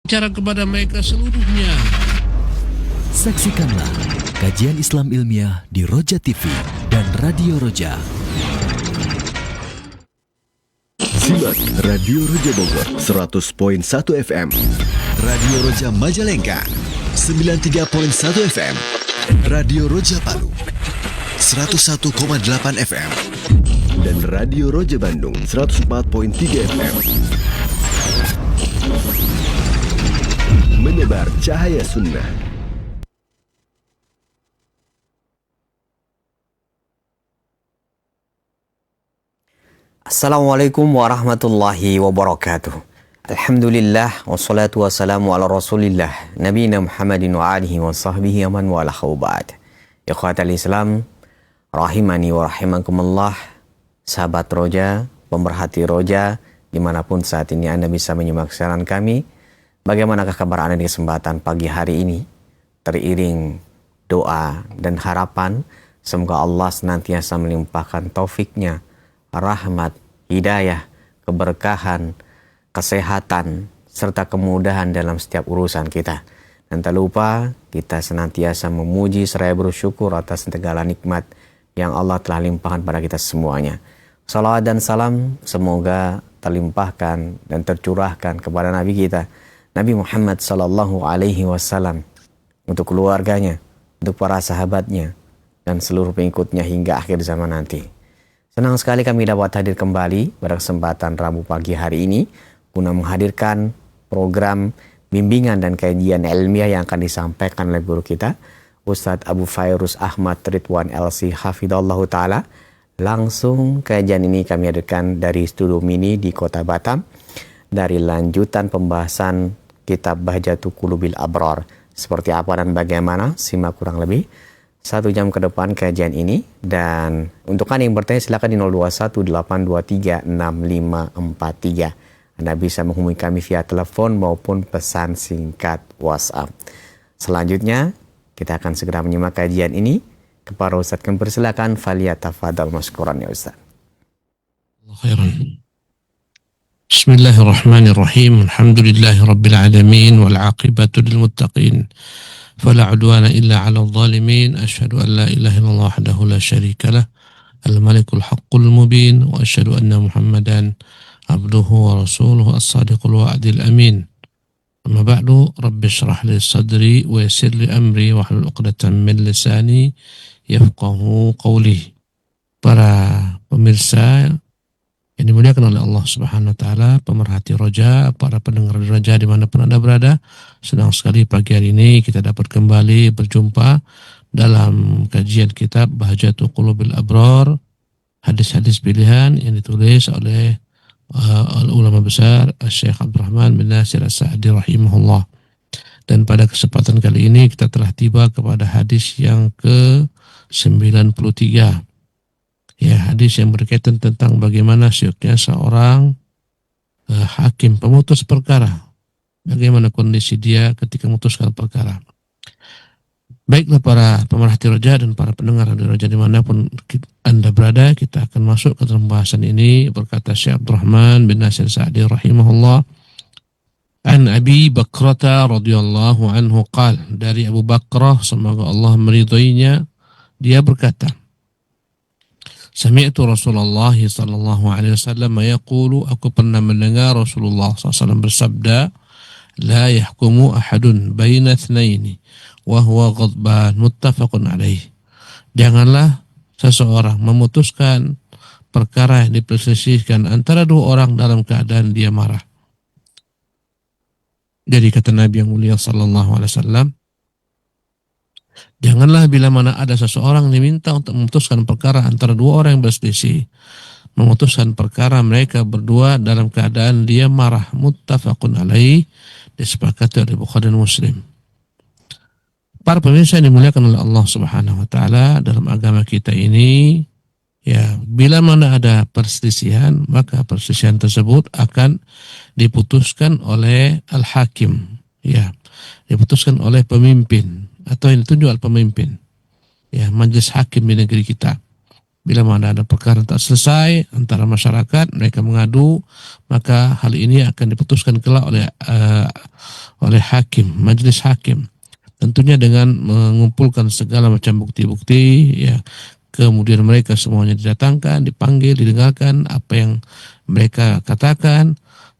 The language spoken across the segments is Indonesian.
cara kepada mereka seluruhnya. Saksikanlah kajian Islam ilmiah di Roja TV dan Radio Roja. Simak Radio Roja Bogor 100.1 FM, Radio Roja Majalengka 93.1 FM, Radio Roja Palu 101,8 FM, dan Radio Roja Bandung 104.3 FM. Menebar cahaya sunnah. Assalamualaikum warahmatullahi wabarakatuh. Alhamdulillah wassalatu wassalamu ala rasulillah nabiyina Muhammadin wa alihi wa sahbihi aman wa ala khawba'ad. Ikhwatal Islam rahimani wa rahimakumullah, sahabat Roja, pemerhati Roja dimanapun saat ini Anda bisa menyimak siaran kami. Bagaimanakah kabar Anda di kesempatan pagi hari ini? Teriring doa dan harapan, semoga Allah senantiasa melimpahkan taufiknya, rahmat, hidayah, keberkahan, kesehatan, serta kemudahan dalam setiap urusan kita. Dan tak lupa kita senantiasa memuji seraya bersyukur atas segala nikmat yang Allah telah limpahkan pada kita semuanya. Salawat dan salam semoga terlimpahkan dan tercurahkan kepada Nabi kita, Nabi Muhammad sallallahu alaihi wasallam, untuk keluarganya, untuk para sahabatnya, dan seluruh pengikutnya hingga akhir zaman nanti. Senang sekali kami dapat hadir kembali pada kesempatan Rabu pagi hari ini guna menghadirkan program bimbingan dan kajian ilmiah yang akan disampaikan oleh guru kita, Ustadz Abu Fairuz Ahmad Ridwan LC Hafidhallahu Ta'ala. Langsung kajian ini kami hadirkan dari studio mini di Kota Batam, dari lanjutan pembahasan kitab Bahjatu Qulubil Abrar. Seperti apa dan bagaimana, simak kurang lebih 1 jam ke depan kajian ini. Dan untuk Anda yang bertanya silakan di 0218236543. Anda bisa menghubungi kami via telepon maupun pesan singkat WhatsApp. Selanjutnya kita akan segera menyimak kajian ini. Kepada Ustaz kami persilakan, faliyatafadhal mashkuran ya Ustaz. Khairan. Bismillahirrahmanirrahim. Alhamdulillahi rabbil alamin wal aqibatu lil muttaqin. Fala udwana illa 'alal zalimin. Asyhadu an la ilaha illallah wahdahu la syarika lah, al-malikul haqqul mubin, wa asyhadu anna Muhammadan abduhu wa rasuluhu as-sadiqul wa'dil amin. Amma ba'du, rabbi shrah li sadri wa yassir li amri wa hlul 'uqdatam min lisani yafqahu qawli. Para pemirsa yang dimuliakan oleh Allah Subhanahu wa taala, pemerhati Roja, para pendengar Roja dimanapun Anda berada, senang sekali pagi hari ini kita dapat kembali berjumpa dalam kajian kitab Bahjatu Qulubil Abrar, hadis-hadis pilihan yang ditulis oleh ulama besar Syekh Abdurrahman bin Nasir As-Sa'di rahimahullah. Dan pada kesempatan kali ini kita telah tiba kepada hadis yang ke-93. Ya, hadis yang berkaitan tentang bagaimana syuknya seorang hakim pemutus perkara. Bagaimana kondisi dia ketika memutuskan perkara. Baiklah para pemerhati Roja dan para pendengar di Roja dimanapun Anda berada, kita akan masuk ke dalam pembahasan ini. Berkata Syekh Abdurrahman bin Nasir Sa'di rahimahullah, an Abi Bakrata radhiyallahu anhu qal, dari Abu Bakrah semoga Allah meridhoinya, dia berkata, Sami'tu Rasulullah sallallahu alaihi wasallam yaqulu, aku pernah mendengar Rasulullah SAW bersabda, la yahkumu ahadun baina itsnaini wa huwa ghadban, muttafaqun alaih. Janganlah seseorang memutuskan perkara yang diperselisihkan antara dua orang dalam keadaan dia marah. Jadi kata Nabi yang mulia sallallahu alaihi wasallam, janganlah bila mana ada seseorang diminta untuk memutuskan perkara antara dua orang yang berselisih, memutuskan perkara mereka berdua dalam keadaan dia marah. Muttafaqun alaih, disepakati oleh Bukhari dan Muslim. Para pemirsa yang dimuliakan oleh Allah Subhanahu wa taala, dalam agama kita ini, ya, bila mana ada perselisihan, maka perselisihan tersebut akan diputuskan oleh al-hakim, ya, diputuskan oleh pemimpin atau yang ditunjuk oleh pemimpin, ya, majelis hakim di negeri kita. Bila mana ada perkara tak selesai antara masyarakat, mereka mengadu, maka hal ini akan diputuskan kelak oleh oleh hakim, majelis hakim. Tentunya dengan mengumpulkan segala macam bukti-bukti, ya. Kemudian mereka semuanya didatangkan, dipanggil, didengarkan apa yang mereka katakan.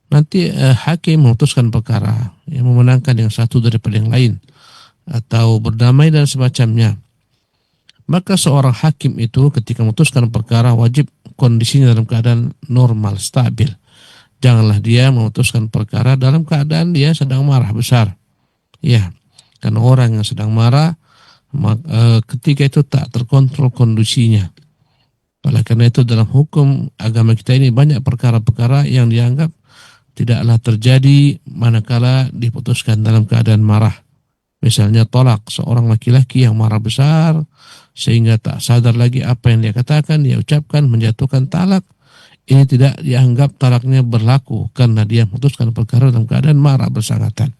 Nanti hakim memutuskan perkara, yang memenangkan yang satu daripada yang lain, atau berdamai dan semacamnya. Maka seorang hakim itu ketika memutuskan perkara wajib kondisinya dalam keadaan normal, stabil. Janganlah dia memutuskan perkara dalam keadaan dia sedang marah besar. Ya, karena orang yang sedang marah ketika itu tak terkontrol kondisinya. Oleh karena itu dalam hukum agama kita ini banyak perkara-perkara yang dianggap tidaklah terjadi manakala diputuskan dalam keadaan marah. Misalnya tolak, seorang laki-laki yang marah besar sehingga tak sadar lagi apa yang dia katakan, dia ucapkan, menjatuhkan talak. Ini tidak dianggap talaknya berlaku karena dia memutuskan perkara dalam keadaan marah bersangatan.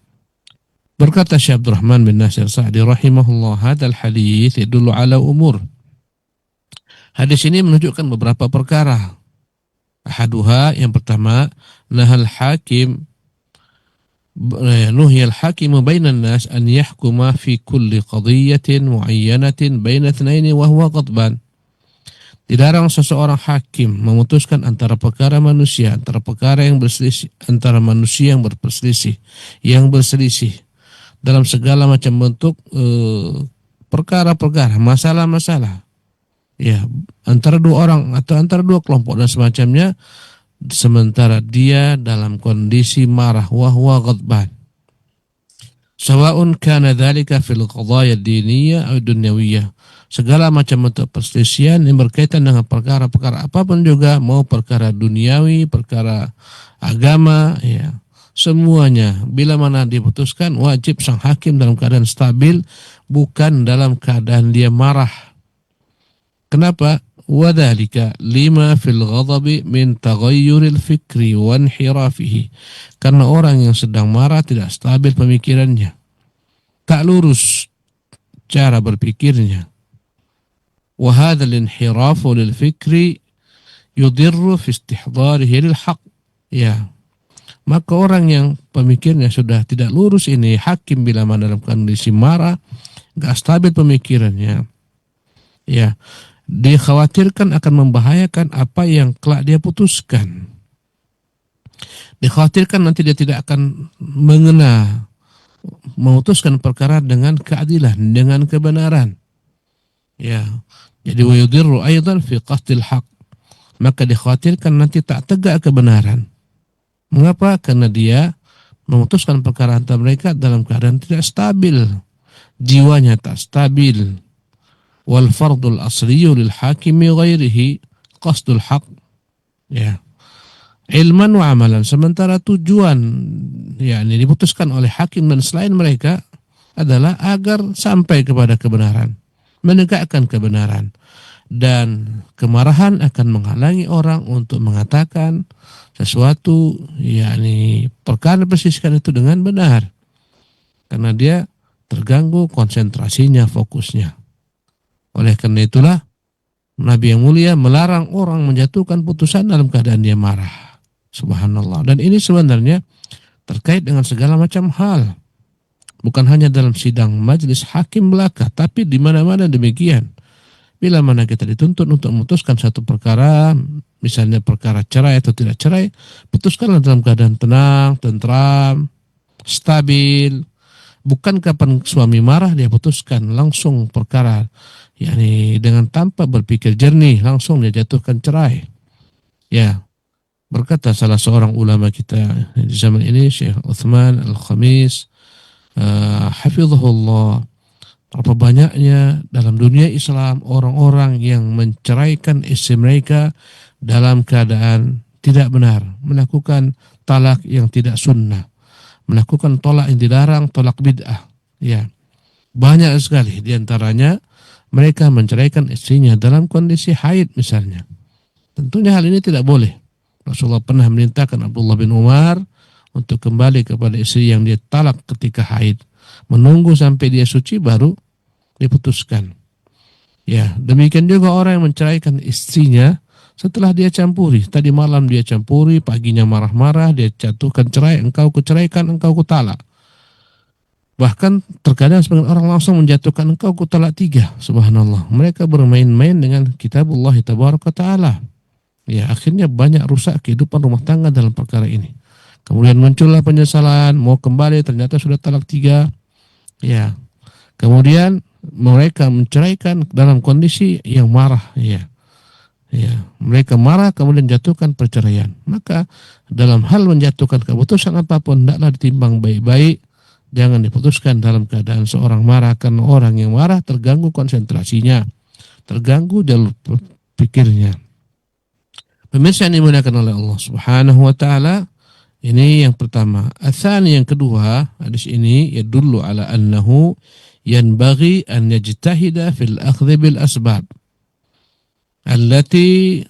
Berkata Syekh Abdurrahman bin Nasir Sa'di rahimahullah, hadal hadits yadullu ala umur. Hadis ini menunjukkan beberapa perkara. Ahaduha, yang pertama, nahal hakim nuhiyal hakimu bainan nas an yahkuma fi kulli qadiyatin muayyanatin baina itsnaini wa huwa ghadban. Dilarang seseorang hakim memutuskan antara perkara manusia, antara perkara yang berselisih, antara manusia yang berselisih dalam segala macam bentuk perkara-perkara, masalah-masalah. Ya, antara dua orang atau antara dua kelompok dan semacamnya, sementara dia dalam kondisi marah, wa huwa ghadban. Sawa'un kana dzalika fil qadaya ad-diniyah aw dunyawiyah. Segala macam bentuk perselisihan yang berkaitan dengan perkara-perkara apapun juga, mau perkara duniawi, perkara agama, ya. Semuanya bila mana diputuskan wajib sang hakim dalam keadaan stabil, bukan dalam keadaan dia marah. Kenapa? Wadhalika lima fil ghadabi min taghayyuril fikri wa inhirafihi. Karena orang yang sedang marah tidak stabil pemikirannya, tak lurus cara berpikirnya. Wa hadzal inhirafu lil fikri yudirru fi istihdarihi lil haqq. Ya. Maka orang yang pemikirnya sudah tidak lurus ini, hakim bila mana dalam kondisi marah, enggak stabil pemikirannya, ya, dikhawatirkan akan membahayakan apa yang kelak dia putuskan. Dikhawatirkan nanti dia tidak akan memutuskan perkara dengan keadilan, dengan kebenaran. Ya, jadi wa yudirru aidan fi qasdil haq. Maka dikhawatirkan nanti tak tegak kebenaran. Mengapa? Karena dia memutuskan perkara antara mereka dalam keadaan tidak stabil, jiwanya tak stabil. Wal fardul asliyu lil hakimi ghairihi qasdul haq. Ya. Ilman wa amalan. Sementara tujuan yakni diputuskan oleh hakim dan selain mereka adalah agar sampai kepada kebenaran, menegakkan kebenaran. Dan kemarahan akan menghalangi orang untuk mengatakan sesuatu, yakni perkara persiskan itu dengan benar. Karena dia terganggu konsentrasinya, fokusnya. Oleh karena itulah Nabi yang mulia melarang orang menjatuhkan putusan dalam keadaan dia marah. Subhanallah. Dan ini sebenarnya terkait dengan segala macam hal. Bukan hanya dalam sidang majelis hakim belaka, tapi di mana-mana demikian. Bila mana kita dituntut untuk memutuskan satu perkara, misalnya perkara cerai atau tidak cerai, putuskanlah dalam keadaan tenang, tentram, stabil. Bukan kapan suami marah dia putuskan langsung perkara, yakni dengan tanpa berpikir jernih langsung dia jatuhkan cerai. Ya, berkata salah seorang ulama kita di zaman ini, Syekh Uthman Al-Khamis, hafizahullah, berapa banyaknya dalam dunia Islam orang-orang yang menceraikan istri mereka dalam keadaan tidak benar, melakukan talak yang tidak sunnah, melakukan tolak yang dilarang, tolak bid'ah. Ya, banyak sekali diantaranya mereka menceraikan istrinya dalam kondisi haid misalnya. Tentunya hal ini tidak boleh. Rasulullah pernah memerintahkan Abdullah bin Umar untuk kembali kepada istri yang dia talak ketika haid, menunggu sampai dia suci baru diputuskan. Ya, demikian juga orang yang menceraikan istrinya setelah dia campuri. Tadi malam dia campuri, paginya marah-marah, dia jatuhkan cerai, engkau kuceraikan, engkau kutalak. Bahkan terkadang sebagian orang langsung menjatuhkan engkau ku talak 3. Subhanallah. Mereka bermain-main dengan kitabullah tabaraka ta'ala. Ya, akhirnya banyak rusak kehidupan rumah tangga dalam perkara ini. Kemudian muncullah penyesalan, mau kembali ternyata sudah talak 3. Ya. Kemudian mereka menceraikan dalam kondisi yang marah, ya. Ya, mereka marah kemudian jatuhkan perceraian. Maka dalam hal menjatuhkan keputusan apapun hendaklah ditimbang baik-baik. Jangan diputuskan dalam keadaan seorang marah, karena orang yang marah terganggu konsentrasinya, terganggu jalur pikirnya. Pemirsa yang dimuliakan oleh Allah Subhanahu wa taala, ini yang pertama. Atsani, yang kedua, hadis ini yadullu ala annahu yanbaghi an yajtahida fil akhdhi bil asbab allati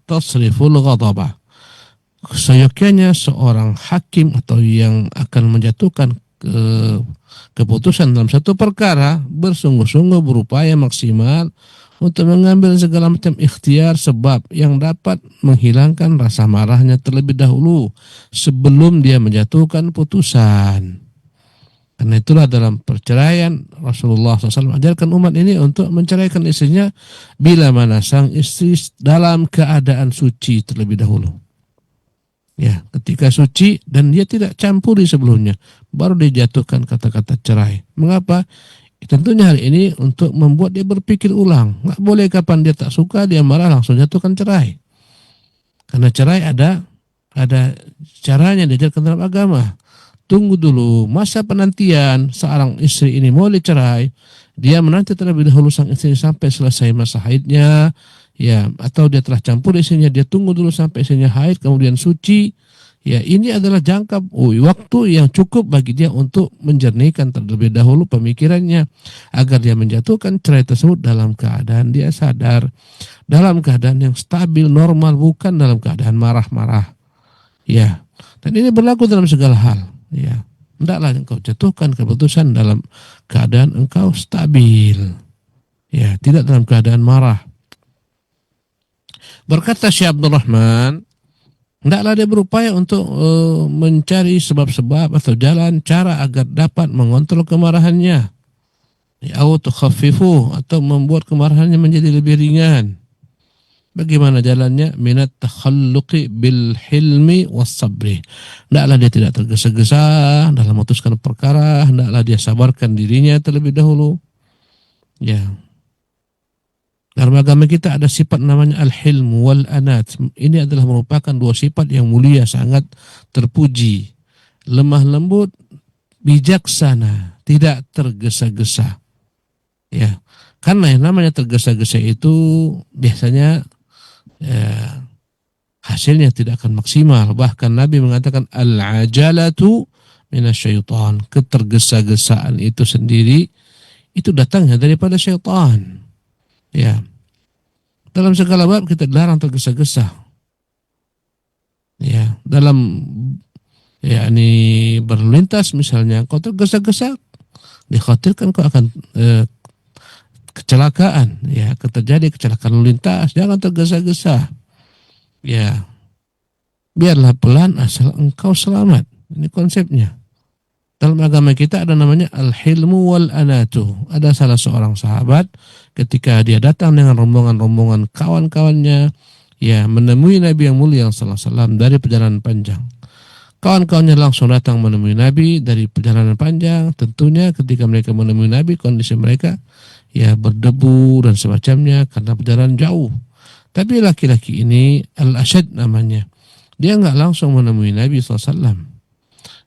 tasriful ghadabah. Seyogyanya seorang hakim atau yang akan menjatuhkan keputusan dalam satu perkara bersungguh-sungguh berupaya maksimal untuk mengambil segala macam ikhtiar sebab yang dapat menghilangkan rasa marahnya terlebih dahulu sebelum dia menjatuhkan putusan. Karena itulah dalam perceraian Rasulullah SAW ajarkan umat ini untuk menceraikan istrinya bila mana sang istri dalam keadaan suci terlebih dahulu. Ya, ketika suci dan dia tidak campuri sebelumnya, baru dijatuhkan kata-kata cerai. Mengapa? Tentunya hal ini untuk membuat dia berpikir ulang. Nggak boleh kapan dia tak suka, dia marah langsung jatuhkan cerai. Karena cerai ada caranya diajarkan dalam agama. Tunggu dulu, masa penantian seorang istri ini mau dicerai, dia menanti terlebih dahulu sang istri sampai selesai masa haidnya, ya, atau dia telah campur istrinya, dia tunggu dulu sampai istrinya haid kemudian suci. Ya, ini adalah jangka waktu yang cukup bagi dia untuk menjernihkan terlebih dahulu pemikirannya agar dia menjatuhkan cerai tersebut dalam keadaan dia sadar, dalam keadaan yang stabil, normal, bukan dalam keadaan marah-marah. Ya, dan ini berlaku dalam segala hal. Ya, hendaklah engkau jatuhkan keputusan dalam keadaan engkau stabil. Ya, tidak dalam keadaan marah. Berkata Syekh Abdul Rahman, hendaklah dia berupaya untuk mencari sebab-sebab atau jalan cara agar dapat mengontrol kemarahannya. Atau tukhaffifu, atau membuat kemarahannya menjadi lebih ringan. Bagaimana jalannya? Minat takhalluqi bil hilmi was sabri. Hendaklah dia tidak tergesa-gesa dalam memutuskan perkara, hendaklah dia sabarkan dirinya terlebih dahulu. Ya. Dalam agama kita ada sifat namanya al-hilm wal anat. Ini adalah merupakan dua sifat yang mulia, sangat terpuji. Lemah lembut, bijaksana, tidak tergesa-gesa. Ya. Karena yang namanya tergesa-gesa itu biasanya hasilnya tidak akan maksimal. Bahkan Nabi mengatakan al-ajalatu minasyaitan. Ketergesa-gesaan itu sendiri itu datangnya daripada syaitan. Ya. Dalam segala bab kita dilarang tergesa-gesa. Ya, dalam berlalu lintas misalnya, kau tergesa-gesa, dikhawatirkan kau akan kecelakaan, ya, terjadi kecelakaan lalu lintas, jangan tergesa-gesa. Ya. Biarlah pelan asal engkau selamat. Ini konsepnya. Dalam agama kita ada namanya al-hilmu wal anatu. Ada salah seorang sahabat ketika dia datang dengan rombongan-rombongan kawan-kawannya, ya, menemui Nabi yang mulia sallallahu alaihi wasallam dari perjalanan panjang. Kawan-kawannya langsung datang menemui Nabi dari perjalanan panjang. Tentunya ketika mereka menemui Nabi, kondisi mereka ya berdebu dan semacamnya karena perjalanan jauh. Tapi laki-laki ini al-Ashad namanya. Dia enggak langsung menemui Nabi SAW.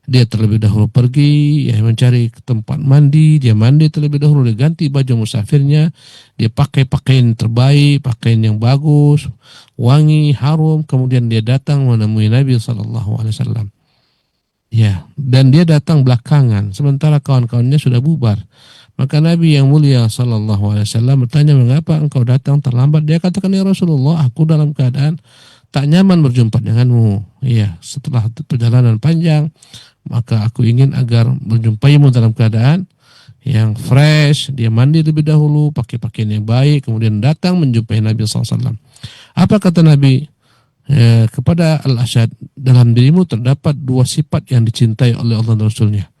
Dia terlebih dahulu pergi, ya, mencari tempat mandi. Dia mandi terlebih dahulu, dia ganti baju musafirnya, dia pakai pakaian terbaik, pakaian yang bagus, wangi, harum. Kemudian dia datang menemui Nabi SAW. Ya, dan dia datang belakangan, sementara kawan-kawannya sudah bubar. Maka Nabi yang mulia SAW bertanya, mengapa engkau datang terlambat? Dia katakan, ya Rasulullah, aku dalam keadaan tak nyaman berjumpa denganmu. Iya, setelah perjalanan panjang, maka aku ingin agar berjumpaimu dalam keadaan yang fresh. Dia mandi lebih dahulu, pakai pakaian yang baik, kemudian datang menjumpai Nabi SAW. Apa kata Nabi kepada Al-Ashad? Dalam dirimu terdapat dua sifat yang dicintai oleh Allah dan Rasulnya,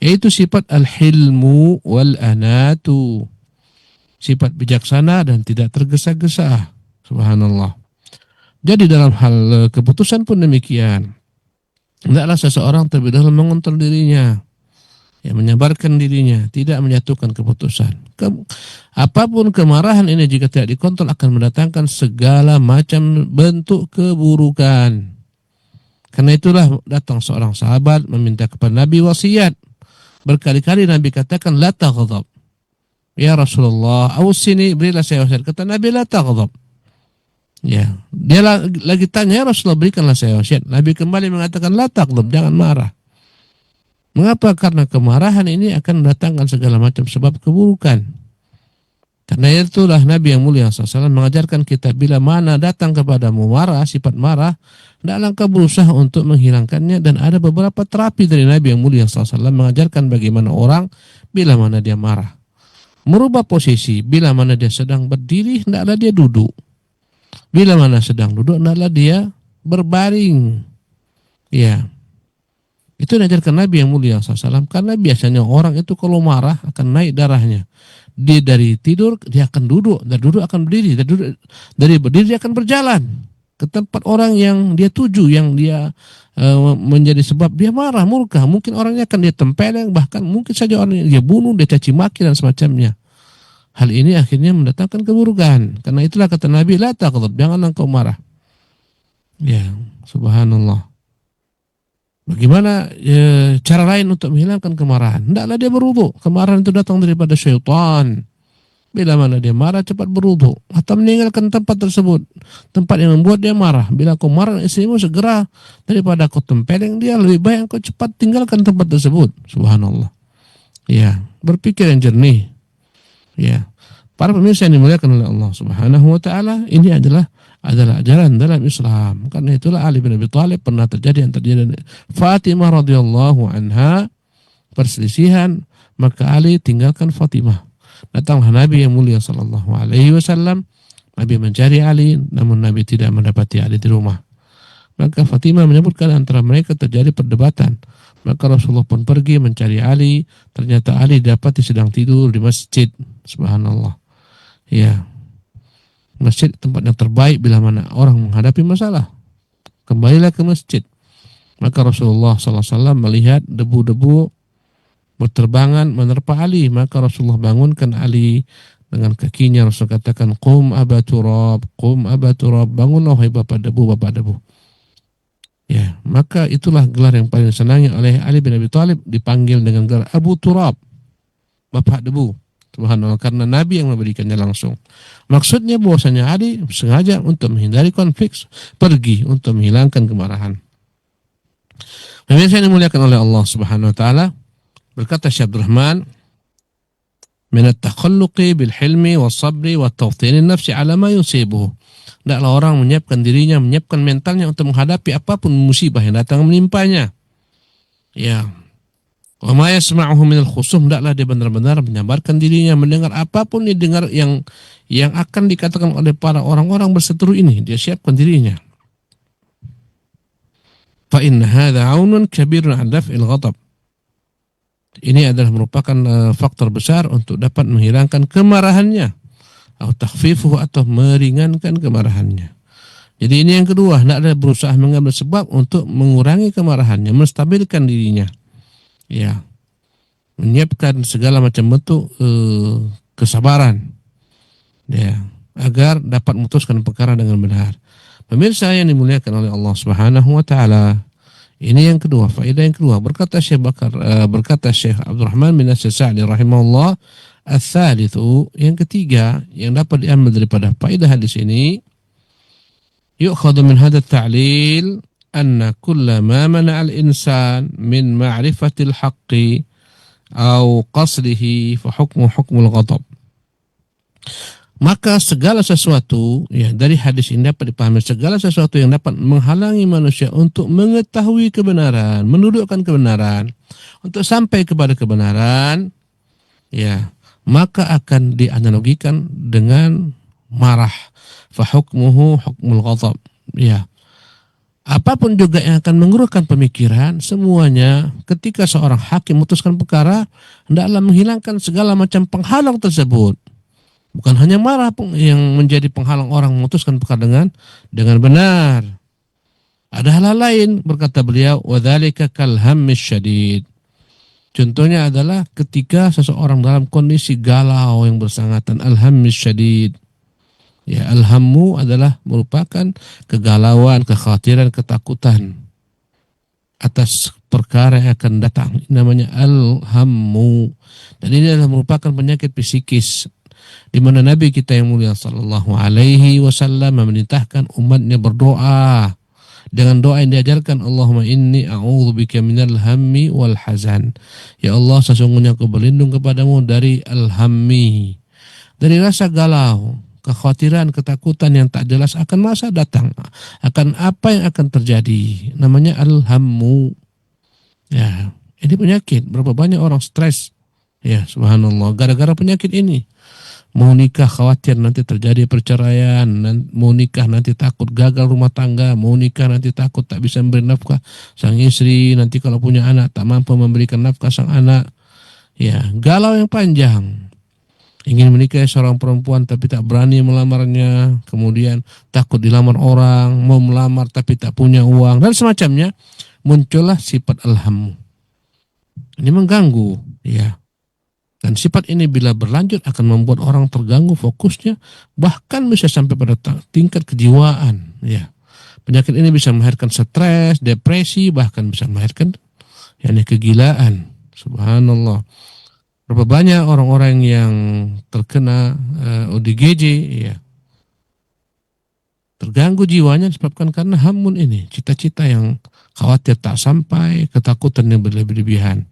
yaitu sifat al-hilmu wal anatu, sifat bijaksana dan tidak tergesa-gesa. Subhanallah. Jadi dalam hal keputusan pun demikian. Hendaklah seseorang terlebih dahulu mengontrol dirinya, menyabarkan dirinya, tidak menyatukan keputusan. Apapun kemarahan ini jika tidak dikontrol akan mendatangkan segala macam bentuk keburukan. Karena itulah datang seorang sahabat meminta kepada Nabi wasiat. Berkali-kali Nabi katakan la taghdab. Ya Rasulullah, awsini, berilah saya wasiat. Kata Nabi la taghdab. Ya, dia lagi tanya, ya Rasulullah, berikanlah saya wasiat. Nabi kembali mengatakan la taghdab, jangan marah. Mengapa? Karena kemarahan ini akan mendatangkan segala macam sebab keburukan. Karena itulah Nabi yang mulia SAW mengajarkan kita, bila mana datang kepadamu marah, sifat marah, hendaklah engkau berusaha untuk menghilangkannya. Dan ada beberapa terapi dari Nabi yang mulia SAW mengajarkan bagaimana orang bila mana dia marah. Merubah posisi, bila mana dia sedang berdiri, hendaklah dia duduk. Bila mana sedang duduk, hendaklah dia berbaring. Ya, itu diajarkan Nabi yang mulia SAW. Karena biasanya orang itu kalau marah akan naik darahnya. Dia dari tidur dia akan duduk, dari duduk akan berdiri, dari berdiri dia akan berjalan ke tempat orang yang dia tuju, yang dia menjadi sebab dia marah, murka. Mungkin orangnya akan dia tempeleng, bahkan mungkin saja orang yang dia bunuh, dia caci maki dan semacamnya. Hal ini akhirnya mendatangkan keburukan. Karena itulah kata Nabi, la taghdab, jangan engkau marah. Ya, subhanallah. Bagaimana cara lain untuk menghilangkan kemarahan? Hendaklah dia berwudu. Kemarahan itu datang daripada syaitan. Bila mana dia marah, cepat berwudu atau meninggalkan tempat tersebut, tempat yang membuat dia marah. Bila kau marah istrimu, segera, daripada kau tempeleng dia, lebih baik kau cepat tinggalkan tempat tersebut. Subhanallah. Ya, berpikir yang jernih. Ya, para pemirsa yang dimuliakan oleh Allah Subhanahu wa taala, ini adalah ajaran dalam Islam. Karena itulah Ali bin Abi Thalib pernah terjadi yang terjadi Fatimah radhiyallahu anha, perselisihan, maka Ali tinggalkan Fatimah. Datanglah Nabi yang mulia sallallahu alaihi wasallam. Nabi mencari Ali, namun Nabi tidak mendapati Ali di rumah. Maka Fatimah menyebutkan antara mereka terjadi perdebatan. Maka Rasulullah pun pergi mencari Ali. Ternyata Ali dapati sedang tidur di masjid. Subhanallah. Ya, masjid tempat yang terbaik bila mana orang menghadapi masalah. Kembalilah ke masjid. Maka Rasulullah SAW melihat debu-debu berterbangan menerpa Ali. Maka Rasulullah bangunkan Ali dengan kakinya. Rasul katakan, qum aba turab, qum aba turab, bangunlah wahai bapak debu, bapak debu. Ya, maka itulah gelar yang paling disenangi oleh Ali bin Abi Thalib, dipanggil dengan gelar Abu Turab, bapak debu. Subhanallah, karena Nabi yang memberikannya langsung. Maksudnya bahwasanya Ali sengaja untuk menghindari konflik, pergi untuk menghilangkan kemarahan. Pemirsa yang dimuliakan oleh Allah Subhanahu wa taala, berkata Syekh Abdul Rahman, "Min at-takhalluqi bil hilmi was sabri wa tawtin an-nafsi 'ala ma yusibuhu." Hendaklah orang menyiapkan dirinya, menyiapkan mentalnya untuk menghadapi apapun musibah yang datang menimpanya. Ya. Wa ma yasma'uhu minal khusum, hendaklah dia benar-benar menyabarkan dirinya, mendengar apapun didengar yang akan dikatakan oleh para orang-orang berseteru ini, dia siapkan dirinya. Fa inna hadza 'aunun kabirun 'ala daf'il ghadab. Ini adalah merupakan faktor besar untuk dapat menghilangkan kemarahannya, atau takhfifuhu, atau meringankan kemarahannya. Jadi ini yang kedua, hendaklah berusaha mengambil sebab untuk mengurangi kemarahannya, menstabilkan dirinya. Ya, menyiapkan segala macam bentuk kesabaran, ya, agar dapat memutuskan perkara dengan benar. Pemirsa yang dimuliakan oleh Allah Subhanahu wa taala, ini yang kedua, faedah yang kedua. Berkata Syekh Abdul Rahman bin Nasir Sa'di rahimahullah, ats-tsalitsu, yang ketiga yang dapat diambil daripada faedah hadis ini, yu'khadhu min hadha at-ta'lil anna kulla ma mana'a al-insan min ma'rifatil haqqi aw qasdihi fa hukmu hukmul ghadab. Maka segala sesuatu, ya, dari hadis ini dapat dipahami segala sesuatu yang dapat menghalangi manusia untuk mengetahui kebenaran, mendudukkan kebenaran, untuk sampai kepada kebenaran, ya, maka akan dianalogikan dengan marah. Fa hukmuhu hukmul ghadab. Ya. Apapun juga yang akan menggerakkan pemikiran, semuanya ketika seorang hakim memutuskan perkara, hendaklah menghilangkan segala macam penghalang tersebut. Bukan hanya marah yang menjadi penghalang orang memutuskan perkara dengan benar. Ada hal lain, berkata beliau, wadzalika kal hammis syadid. Contohnya adalah ketika seseorang dalam kondisi galau yang bersangatan, al-hammis syadid. Ya, al-hammu adalah merupakan kegalauan, kekhawatiran, ketakutan atas perkara yang akan datang. Ini namanya al-hammu. Dan ini adalah merupakan penyakit psikis, di mana Nabi kita yang mulia sallallahu alaihi wasallam memerintahkan umatnya berdoa dengan doa yang diajarkan, Allahumma inni a'udzubika minal hammi wal hazan. Ya Allah, sesungguhnya aku berlindung kepadamu dari al-hammi, dari rasa galau, kekhawatiran, ketakutan yang tak jelas akan masa datang, akan apa yang akan terjadi. Namanya al-hammu. Ya, ini penyakit. Berapa banyak orang stres? Ya, subhanallah, gara-gara penyakit ini. Mau nikah khawatir nanti terjadi perceraian, mau nikah nanti takut gagal rumah tangga, mau nikah nanti takut tak bisa memberi nafkah sang istri, nanti kalau punya anak tak mampu memberikan nafkah sang anak. Ya, galau yang panjang. Ingin menikahi seorang perempuan tapi tak berani melamarnya, kemudian takut dilamar orang, mau melamar tapi tak punya uang, dan semacamnya. Muncullah sifat al-hammu. Ini mengganggu, ya. Dan sifat ini bila berlanjut akan membuat orang terganggu fokusnya, bahkan bisa sampai pada tingkat kejiwaan, ya. Penyakit ini bisa melahirkan stres, depresi, bahkan bisa melahirkan kegilaan. Subhanallah. Berapa banyak orang-orang yang terkena ODGJ, ya, terganggu jiwanya disebabkan karena hamun ini, cita-cita yang khawatir tak sampai, ketakutan yang berlebihan.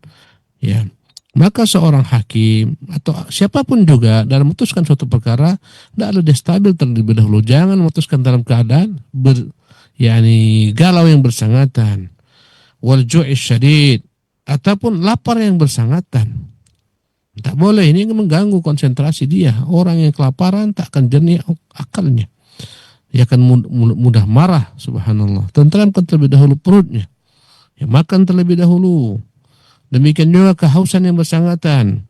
Ya, maka seorang hakim atau siapapun juga dalam memutuskan suatu perkara, tidaklah dia stabil terlebih dahulu. Jangan memutuskan dalam keadaan galau yang bersangatan, wal ju'i syadid, ataupun lapar yang bersangatan. Tak boleh, ini mengganggu konsentrasi dia. Orang yang kelaparan tak akan jernih akalnya. Dia akan mudah marah, subhanallah. Tenteramkan terlebih dahulu perutnya. Ya, makan terlebih dahulu. Demikian juga kehausan yang bersangatan.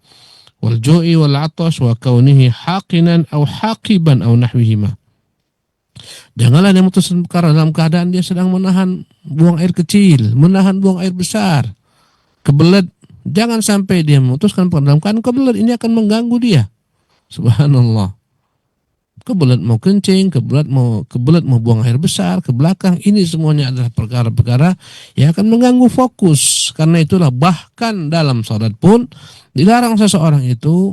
Wal ju'i wal atas wa kaunihi haqinan aw haqiban aw nahwihima. Janganlah dia memutuskan perkara dalam keadaan dia sedang menahan buang air kecil, menahan buang air besar, kebelet. Jangan sampai dia memutuskan dalam keadaan kebelet, ini akan mengganggu dia. Subhanallah. Kebelet mau kencing, kebelet mau buang air besar ke belakang, ini semuanya adalah perkara-perkara yang akan mengganggu fokus. Karena itulah bahkan dalam salat pun dilarang seseorang itu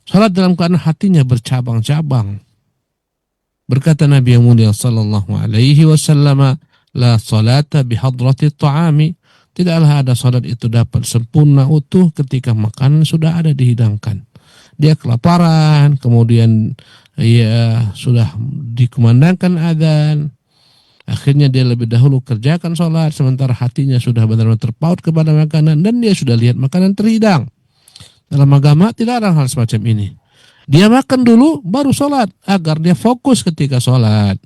salat dalam keadaan hatinya bercabang-cabang. Berkata Nabi yang mulia sallallahu alaihi wasallam, la salata bihadrati ta'ami. Tidaklah ada salat itu dapat sempurna utuh ketika makanan sudah ada dihidangkan. Dia kelaparan, kemudian sudah dikumandangkan adzan, akhirnya dia lebih dahulu kerjakan salat, sementara hatinya sudah benar-benar terpaut kepada makanan dan dia sudah lihat makanan terhidang. Dalam agama tidak ada hal semacam ini. Dia makan dulu baru salat agar dia fokus ketika salat.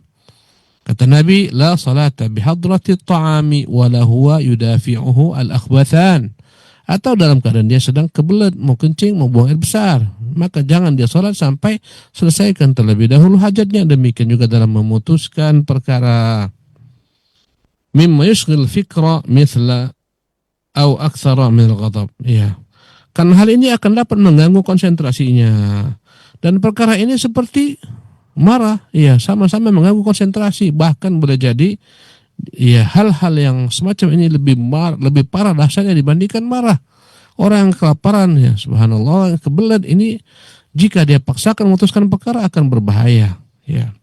Kata Nabi, la salata bihadrati ta'ami wala huwa yudafi'uhu al-akhbathan. Atau dalam keadaan dia sedang kebelet, mau kencing, mau buang air besar, maka jangan dia salat sampai selesaikan terlebih dahulu hajatnya. Demikian juga dalam memutuskan perkara. Mimma yushghil fikra mithla aw aktsara min al-ghadab. Ya. Karena hal ini akan dapat mengganggu konsentrasinya. Dan perkara ini seperti marah, ya, sama-sama mengganggu konsentrasi, bahkan boleh jadi ya hal-hal yang semacam ini lebih parah dahsyatnya dibandingkan marah. Orang yang kelaparan, ya subhanallah, yang kebelet ini jika dia paksakan memutuskan perkara akan berbahaya, ya.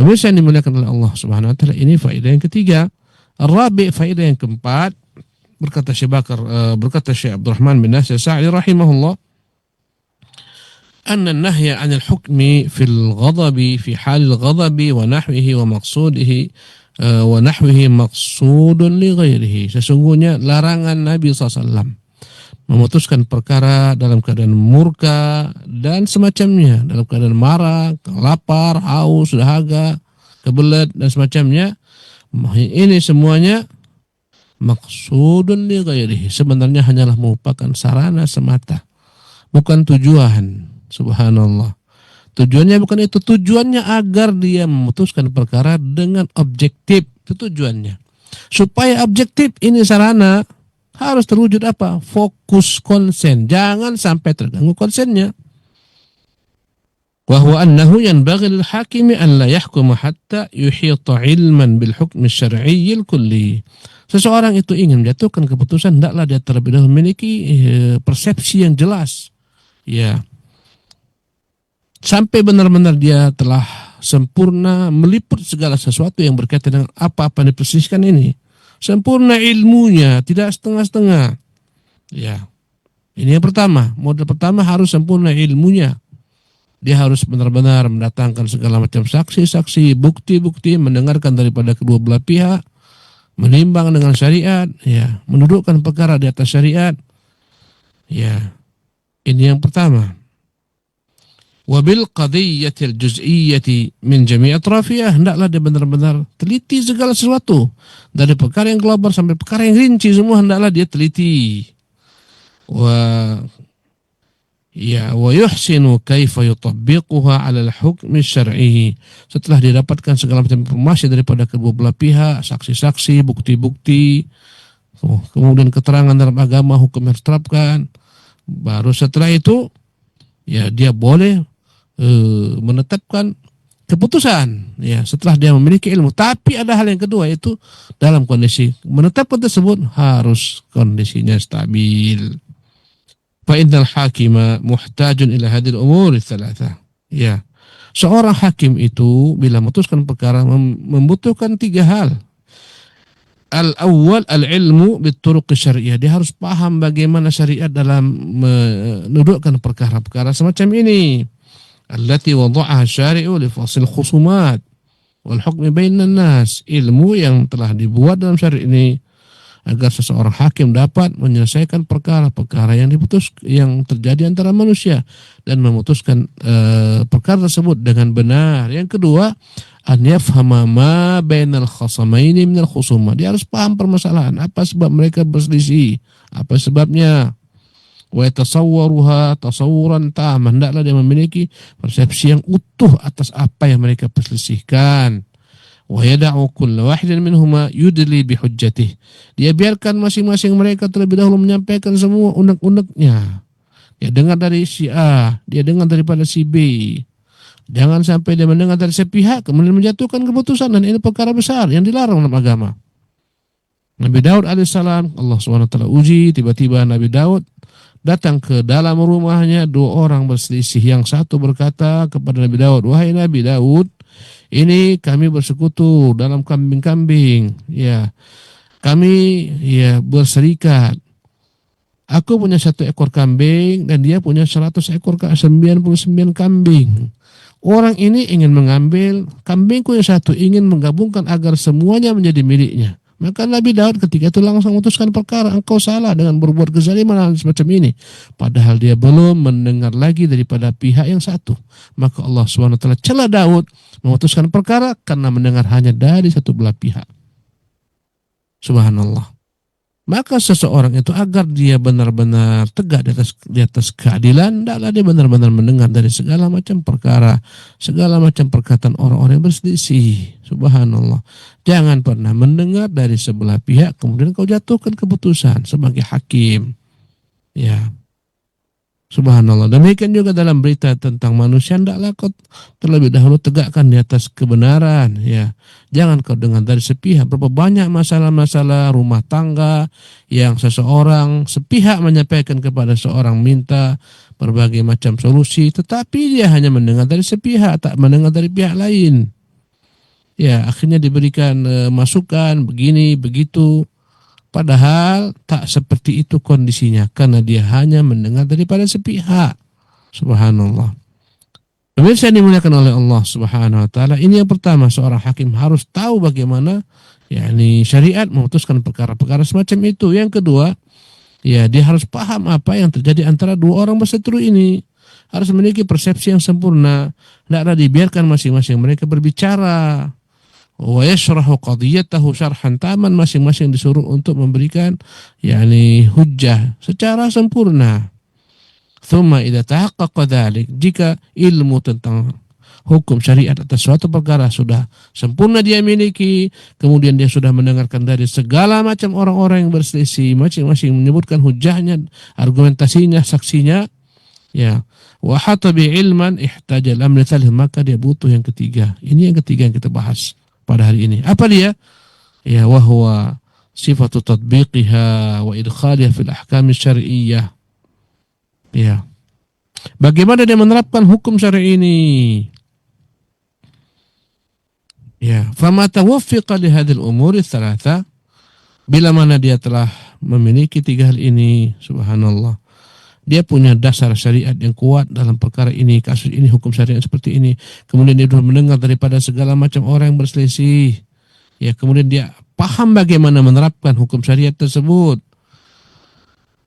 Pemirsa yang dimuliakan oleh Allah Subhanahu wa taala, ini faedah yang ketiga. Ar-rabi', faedah yang keempat, berkata Syekh Abdurrahman bin Nasir Sa'di rahimahullah, أن النهي عن الحكم في الغضب في حال الغضب ونحوه ومقصوده ونحوه مقصود لغيره. Sesungguhnya larangan Nabi SAW memutuskan perkara dalam keadaan murka dan semacamnya, dalam keadaan marah, lapar, haus, dahaga, kebelet dan semacamnya, Ini semuanya maksudun li ghairihi, sebenarnya hanyalah merupakan sarana semata, bukan tujuan. Subhanallah. Tujuannya bukan itu, tujuannya agar dia memutuskan perkara dengan objektif. Itu tujuannya. Supaya objektif ini sarana harus terwujud apa? Fokus konsen. Jangan sampai terganggu konsennya. Wa huwa annahu yanbaghi lil hakimi an la yahkuma hatta yuhita ilman bil hukm syar'i kulli. Seseorang itu ingin menjatuhkan keputusan, hendaklah dia terlebih dahulu memiliki persepsi yang jelas. Ya. Sampai benar-benar dia telah sempurna meliput segala sesuatu yang berkaitan dengan apa-apa yang dipersiskan ini. Sempurna ilmunya, tidak setengah-setengah. Ya. Ini yang pertama. Model pertama harus sempurna ilmunya. Dia harus benar-benar mendatangkan segala macam saksi-saksi, bukti-bukti, mendengarkan daripada kedua belah pihak, menimbang dengan syariat, ya, mendudukkan perkara di atas syariat. Ya. Ini yang pertama. Wabil qadiyyatil juz'iyyati min jami' atrafiyah, hendaklah dia benar-benar teliti segala sesuatu dari perkara yang global sampai perkara yang rinci, semua hendaklah dia teliti. Wa yuhsinu kaifa yutabbiquha 'ala al-hukm asy-syar'i. Setelah didapatkan segala macam informasi daripada kedua belah pihak, saksi-saksi, bukti-bukti, kemudian keterangan dalam agama, hukum yang diterapkan, baru setelah itu ya dia boleh menetapkan keputusan, ya, setelah dia memiliki ilmu. Tapi ada hal yang kedua, yaitu dalam kondisi menetapkan tersebut harus kondisinya stabil. Fa innal hakima muhtajun ila hadhil umur tsalatsa. Ya. Seorang hakim itu bila memutuskan perkara membutuhkan tiga hal. Al-awwal al-ilmu bituruq syariah. Dia harus paham bagaimana syariat dalam menudukkan perkara-perkara semacam ini. Allati wada'aha syari'u li fasil khusumat wal hukmi bainan nas. Ilmu yang telah dibuat dalam syariat ini agar seseorang hakim dapat menyelesaikan perkara-perkara yang terjadi antara manusia dan memutuskan perkara tersebut dengan benar. Yang kedua, an yafhama ma bainal khasamaini minal khusuma. Dia harus paham permasalahan, apa sebab mereka berselisih, apa sebabnya. Wa yatasawwaruha tasawuran tam, hendaklah dia memiliki persepsi yang utuh atas apa yang mereka perselisihkan. Wa yada'u kulla wahidin minhuma yudli bihujjatih. Dia biarkan masing-masing mereka terlebih dahulu menyampaikan semua unek-uneknya. Dia dengar dari si A, dia dengar daripada si B. Jangan sampai dia mendengar dari sepihak kemudian menjatuhkan keputusan, dan ini perkara besar yang dilarang dalam agama. Nabi Daud alaihissalam, Allah SWT uji, tiba-tiba Nabi Daud datang ke dalam rumahnya, dua orang berselisih. Yang satu berkata kepada Nabi Daud, wahai Nabi Daud, ini kami bersekutu dalam kambing-kambing, ya, kami ya berserikat. Aku punya 1 ekor kambing dan dia punya 100 ekor, 99 kambing. Orang ini ingin mengambil kambingku yang satu, ingin menggabungkan agar semuanya menjadi miliknya. Maka Nabi Daud ketika itu langsung memutuskan perkara, engkau salah dengan berbuat kezaliman semacam ini. Padahal dia belum mendengar lagi daripada pihak yang satu. Maka Allah SWT celah Daud memutuskan perkara karena mendengar hanya dari satu belah pihak. Subhanallah. Maka seseorang itu agar dia benar-benar tegak di atas keadilan, hendaklah dia benar-benar mendengar dari segala macam perkara, segala macam perkataan orang-orang yang berselisih. Subhanallah. Jangan pernah mendengar dari sebelah pihak kemudian kau jatuhkan keputusan sebagai hakim. Ya. Subhanallah. Demikian juga dalam berita tentang manusia, hendaklah kau terlebih dahulu tegakkan di atas kebenaran, ya. Jangan kau dengar dari sepihak. Berapa banyak masalah-masalah rumah tangga yang seseorang sepihak menyampaikan kepada seorang minta berbagai macam solusi, tetapi dia hanya mendengar dari sepihak, tak mendengar dari pihak lain. Ya, akhirnya diberikan masukan begini begitu. Padahal tak seperti itu kondisinya, karena dia hanya mendengar daripada sepihak. Subhanallah. Pemirsa yang dimuliakan oleh Allah Subhanahu wa taala, ini yang pertama, seorang hakim harus tahu bagaimana yakni syariat memutuskan perkara-perkara semacam itu. Yang kedua, ya, dia harus paham apa yang terjadi antara dua orang berseteru ini. Harus memiliki persepsi yang sempurna. Tidaklah dibiarkan masing-masing mereka berbicara. wa yashrahu qadiyatahu syarhan taman, masing-masing disuruh untuk memberikan hujjah secara sempurna. Thumma idza tahaqqaqa dzalik, jika ilmu tentang hukum syariat atas suatu perkara sudah sempurna dia miliki, kemudian dia sudah mendengarkan dari segala macam orang-orang yang berselisih, masing-masing menyebutkan hujahnya, argumentasinya, saksinya, wa hata bi ilman ihtaja al-amr tsalih, maka dia butuh yang ketiga. Ini yang ketiga yang kita bahas pada hari ini. Apa dia? Wa huwa sifatu tatbiqiha wa idkhaliha fil ahkam syar'iyyah. Bagaimana dia menerapkan hukum syar'i ini? Fama tawaffiqa li hadhil umuri tsalatsa, bila mana dia telah memiliki tiga hal ini, subhanallah, dia punya dasar syariat yang kuat dalam perkara ini, kasus ini, hukum syariat seperti ini, kemudian dia sudah mendengar daripada segala macam orang yang berselisih, kemudian dia paham bagaimana menerapkan hukum syariat tersebut.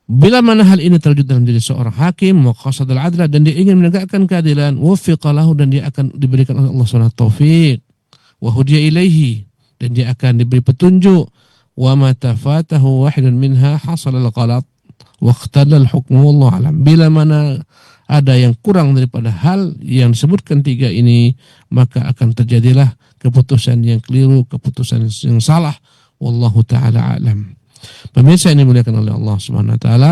Bila mana hal ini terwujud dalam diri seorang hakim, maqasadul adla, dan dia ingin menegakkan keadilan, waffiqa lahu, dan dia akan diberikan oleh Allah SWT taufik, wa hudiya ilaihi, dan dia akan diberi petunjuk, wa ma tafatahu wahidun minha hasala al-ghalat wa ikhtalla al-hukmu wallahu alam. Bila mana ada yang kurang daripada hal yang disebutkan tiga ini, maka akan terjadilah keputusan yang keliru, keputusan yang salah, wallahu taala alam. Pemirsa yang dimuliakan oleh Allah Subhanahu wa taala,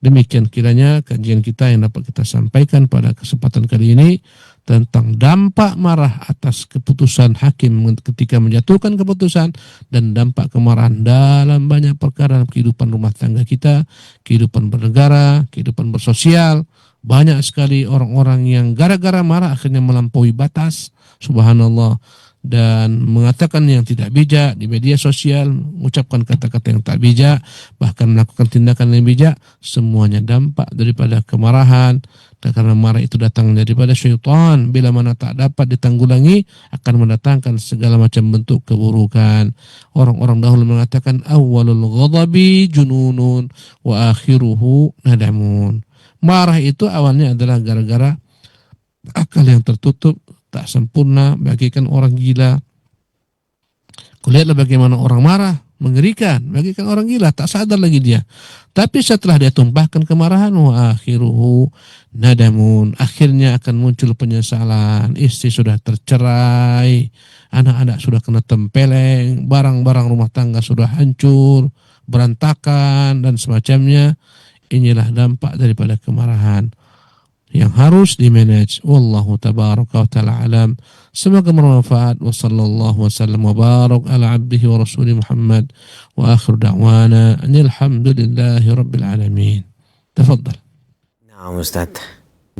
demikian kiranya kajian kita yang dapat kita sampaikan pada kesempatan kali ini tentang dampak marah atas keputusan hakim ketika menjatuhkan keputusan, dan dampak kemarahan dalam banyak perkara kehidupan rumah tangga kita, kehidupan bernegara, kehidupan bersosial. Banyak sekali orang-orang yang gara-gara marah akhirnya melampaui batas, subhanallah, dan mengatakan yang tidak bijak di media sosial, mengucapkan kata-kata yang tak bijak, bahkan melakukan tindakan yang bijak. Semuanya dampak daripada kemarahan, dan karena marah itu datang daripada syaitan. Bila mana tak dapat ditanggulangi, akan mendatangkan segala macam bentuk keburukan. Orang-orang dahulu mengatakan awwalul ghadabi jununun wa akhiruhu nadamun. Marah itu awalnya adalah gara-gara akal yang tertutup, tak sempurna, bagaikan orang gila. Lihatlah bagaimana orang marah, mengerikan, bagaikan orang gila, tak sadar lagi dia. Tapi setelah dia tumpahkan kemarahan, wa akhiruhu nadamun, akhirnya akan muncul penyesalan. Istri sudah tercerai, anak-anak sudah kena tempeleng, barang-barang rumah tangga sudah hancur, berantakan, dan semacamnya. Inilah dampak daripada kemarahan yang harus dimanage. Wallahu tabaraka wa ta'ala alam. Semoga bermanfaat. Wa sallallahu wa sallam wa barak ala abdihi wa rasulih Muhammad, wa akhir da'wana alhamdulillahi rabbil alamin. Tafadhal. Nah, Ustaz,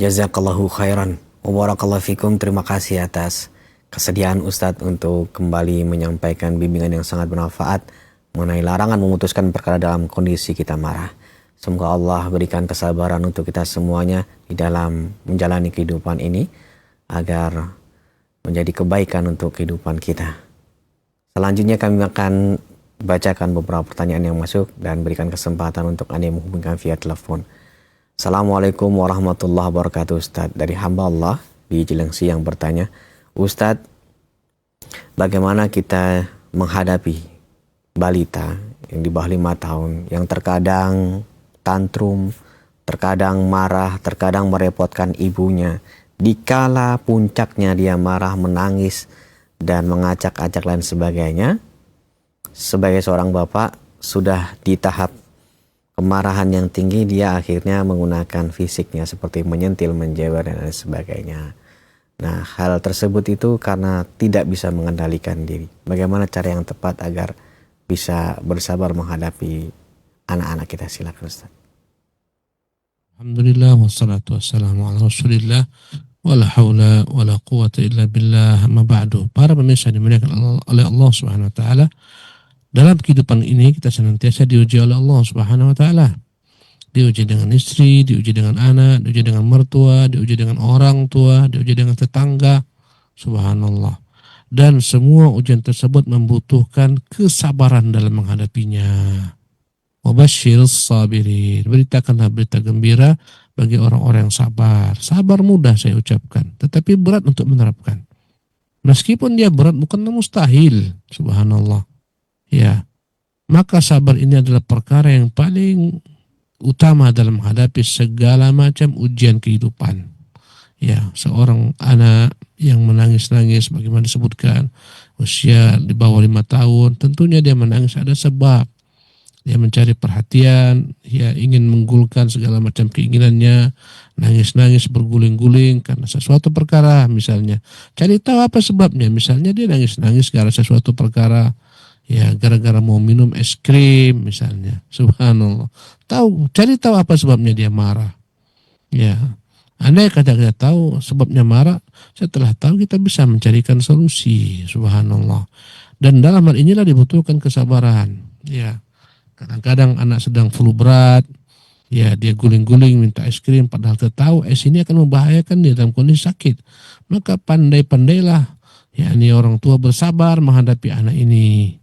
jazakallahu khairan wa barakallahu fikum. Terima kasih atas kesediaan Ustaz untuk kembali menyampaikan bimbingan yang sangat bermanfaat mengenai larangan memutuskan perkara dalam kondisi kita marah. Semoga Allah berikan kesabaran untuk kita semuanya di dalam menjalani kehidupan ini, agar menjadi kebaikan untuk kehidupan kita. Selanjutnya kami akan bacakan beberapa pertanyaan yang masuk dan berikan kesempatan untuk Anda yang menghubungkan via telepon. Assalamualaikum warahmatullahi wabarakatuh, Ustaz. Dari hamba Allah di Cilengsi yang bertanya, Ustaz, bagaimana kita menghadapi balita yang di bawah 5 tahun yang terkadang tantrum, terkadang marah, terkadang merepotkan ibunya. Dikala puncaknya dia marah, menangis, dan mengacak-acak lain sebagainya. Sebagai seorang bapak, sudah di tahap kemarahan yang tinggi, dia akhirnya menggunakan fisiknya seperti menyentil, menjewer, dan lain sebagainya. Nah, hal tersebut itu karena tidak bisa mengendalikan diri. Bagaimana cara yang tepat agar bisa bersabar menghadapi anak-anak kita? Silakan, Ustaz. Alhamdulillah, wassalatu wassalamu ala rasulillah, wala hawla wala quwata illa billah, ma ba'du. Para pemirsa dimuliakan oleh Allah Subhanahu wa taala, dalam kehidupan ini kita senantiasa diuji oleh Allah Subhanahu wa taala. Diuji dengan istri, diuji dengan anak, diuji dengan mertua, diuji dengan orang tua, diuji dengan tetangga. Subhanallah. Dan semua ujian tersebut membutuhkan kesabaran dalam menghadapinya. Wabashshirus sabirin, beritakanlah berita gembira bagi orang-orang yang sabar. Sabar mudah saya ucapkan, tetapi berat untuk menerapkan. Meskipun dia berat bukanlah mustahil, subhanallah. Ya, maka sabar ini adalah perkara yang paling utama dalam menghadapi segala macam ujian kehidupan. Ya, seorang anak yang menangis-nangis bagaimana disebutkan usia di bawah 5 tahun, tentunya dia menangis ada sebab. Dia mencari perhatian, dia ingin menggulkan segala macam keinginannya, nangis-nangis berguling-guling karena sesuatu perkara misalnya. Cari tahu apa sebabnya, misalnya dia nangis-nangis karena sesuatu perkara, ya gara-gara mau minum es krim misalnya, subhanallah. Cari tahu apa sebabnya dia marah. Ya, andai kata kita tahu sebabnya marah, setelah tahu kita bisa mencarikan solusi, subhanallah. Dan dalam hal inilah dibutuhkan kesabaran. Ya, kadang-kadang anak sedang flu berat, ya dia guling-guling minta es krim, padahal kita tahu es ini akan membahayakan dia dalam kondisi sakit. Maka pandai-pandailah, ya ini orang tua bersabar menghadapi anak ini.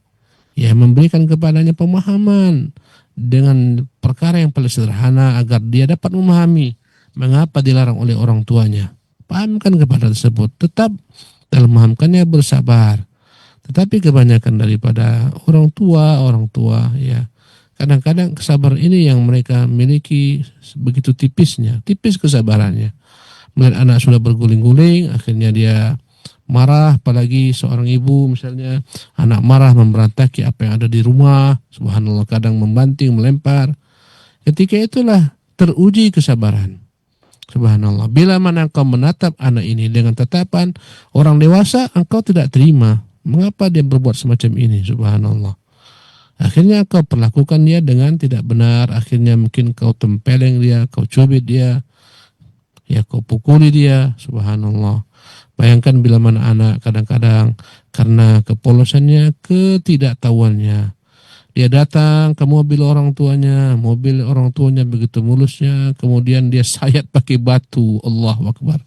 Ya, memberikan kepadanya pemahaman dengan perkara yang paling sederhana agar dia dapat memahami mengapa dilarang oleh orang tuanya. Pahamkan kepada tersebut, tetap dalam memahamkannya bersabar. Tetapi kebanyakan daripada orang tua ya, kadang-kadang kesabaran ini yang mereka miliki begitu tipis kesabarannya. Melihat anak sudah berguling-guling, akhirnya dia marah, apalagi seorang ibu misalnya, anak marah memberontak apa yang ada di rumah, subhanallah, kadang membanting, melempar. Ketika itulah teruji kesabaran. Subhanallah, bila mana engkau menatap anak ini dengan tatapan orang dewasa, engkau tidak terima. Mengapa dia berbuat semacam ini, subhanallah. Akhirnya kau perlakukan dia dengan tidak benar, akhirnya mungkin kau tempeleng dia, kau cubit dia, ya kau pukuli dia, subhanallah. Bayangkan bila mana anak kadang-kadang karena kepolosannya, ketidaktahuannya, dia datang ke mobil orang tuanya begitu mulusnya, kemudian dia sayat pakai batu, Allahu Akbar.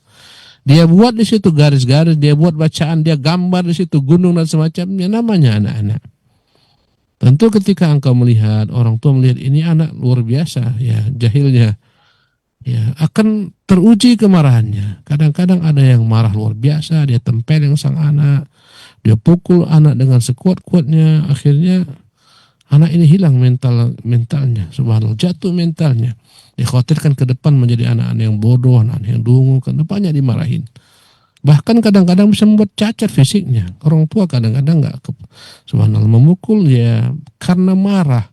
Dia buat di situ garis-garis, dia buat bacaan, dia gambar di situ gunung dan semacamnya, namanya anak-anak. Tentu ketika engkau melihat, orang tua melihat ini anak luar biasa, ya jahilnya, ya akan teruji kemarahannya. Kadang-kadang ada yang marah luar biasa, dia tempeleng sang anak, dia pukul anak dengan sekuat-kuatnya, akhirnya anak ini hilang mentalnya, subhanallah, jatuh mentalnya. Dikhawatirkan ke depan menjadi anak-anak yang bodoh, anak-anak yang dungu, karena banyak dimarahin. Bahkan kadang-kadang bisa membuat cacat fisiknya. Orang tua kadang-kadang subhanallah, memukul ya karena marah.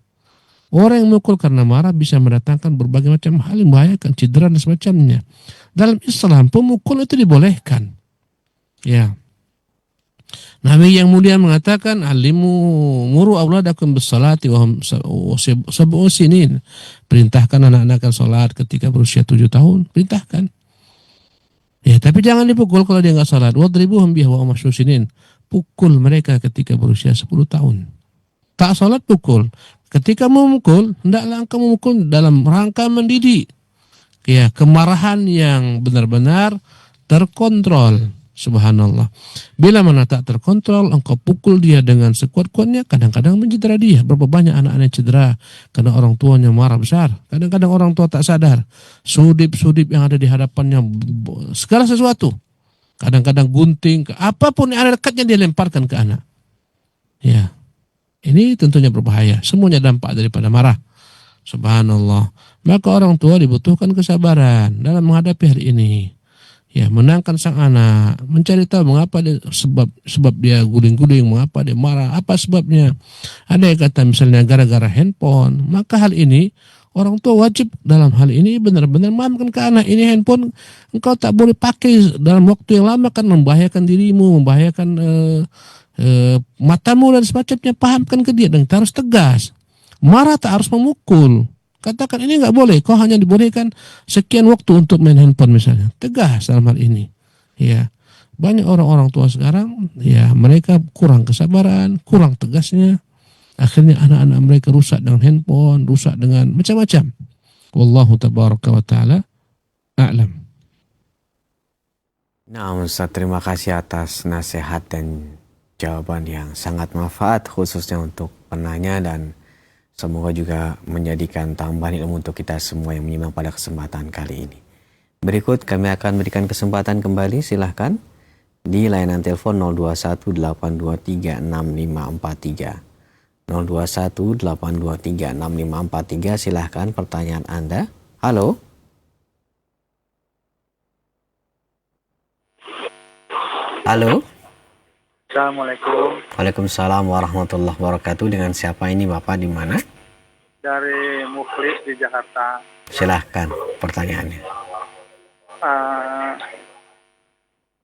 Orang yang memukul karena marah bisa mendatangkan berbagai macam hal yang membahayakan, cedera dan semacamnya. Dalam Islam pemukul itu dibolehkan. Ya. Nabi yang mulia mengatakan, muru auladakum bis-salati wa hum sab'u sinin. Perintahkan anak-anak salat ketika berusia 7 tahun, perintahkan. Ya, tapi jangan dipukul kalau dia enggak salat. Wadribuhum bihi wa hum sinin. Pukul mereka ketika berusia 10 tahun. Tak salat pukul. Ketika memukul, hendaklah engkau memukul dalam rangka mendidik. Ya, kemarahan yang benar-benar terkontrol. Subhanallah. Bila mana tak terkontrol, engkau pukul dia dengan sekuat-kuatnya, kadang-kadang mencedera dia. Berapa banyak anak-anak cedera karena orang tuanya marah besar. Kadang-kadang orang tua tak sadar. Sudip-sudip yang ada di hadapannya, segala sesuatu. Kadang-kadang gunting, apapun yang ada dekatnya dia lemparkan ke anak. Ya, ini tentunya berbahaya. Semuanya dampak daripada marah. Subhanallah. Maka orang tua dibutuhkan kesabaran dalam menghadapi hal ini. Ya, menangkan sang anak, mencari tahu mengapa dia, sebab dia guling-guling, mengapa dia marah, apa sebabnya. Ada yang kata misalnya gara-gara handphone, maka hal ini orang tua wajib dalam hal ini benar-benar memahamkan ke anak, ini handphone engkau tak boleh pakai dalam waktu yang lama, kan membahayakan dirimu, membahayakan matamu dan semacamnya. Pahamkan ke dia dan harus tegas. Marah tak harus memukul. Katakan ini enggak boleh, kau hanya dibolehkan sekian waktu untuk main handphone misalnya. Tegas dalam hal ini. Ya. Banyak orang-orang tua sekarang, ya mereka kurang kesabaran, kurang tegasnya. Akhirnya anak-anak mereka rusak dengan handphone, rusak dengan macam-macam. Wallahu tabaraka wa ta'ala a'lam. Nah, Ustaz, terima kasih atas nasihat dan jawaban yang sangat manfaat khususnya untuk penanya, dan semoga juga menjadikan tambahan ilmu untuk kita semua yang menyimak pada kesempatan kali ini. Berikut kami akan berikan kesempatan kembali, silahkan di layanan telepon 0218236543. 0218236543. Silahkan pertanyaan Anda. Halo. Halo. Assalamualaikum. Waalaikumsalam warahmatullahi wabarakatuh. Dengan siapa ini Bapak, di mana? Dari Mukhlis di Jakarta. Silahkan pertanyaannya.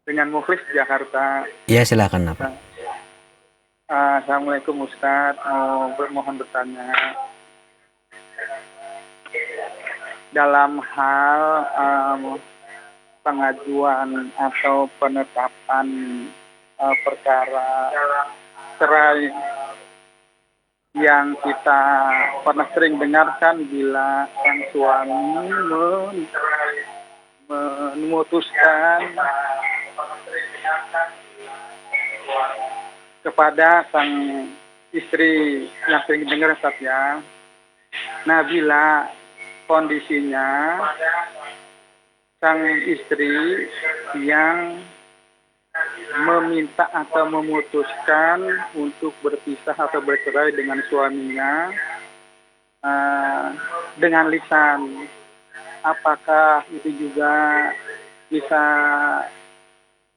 Dengan Mukhlis di Jakarta. Iya, silahkan Bapak. Assalamualaikum Ustadz. Mohon bertanya. Dalam hal pengajuan atau penetapan perkara cerai yang kita pernah sering dengarkan, bila sang suami memutuskan kepada sang istri, yang sering dengar Ustaz ya. Nah, bila kondisinya sang istri yang meminta atau memutuskan untuk berpisah atau bercerai dengan suaminya dengan lisan, apakah itu juga bisa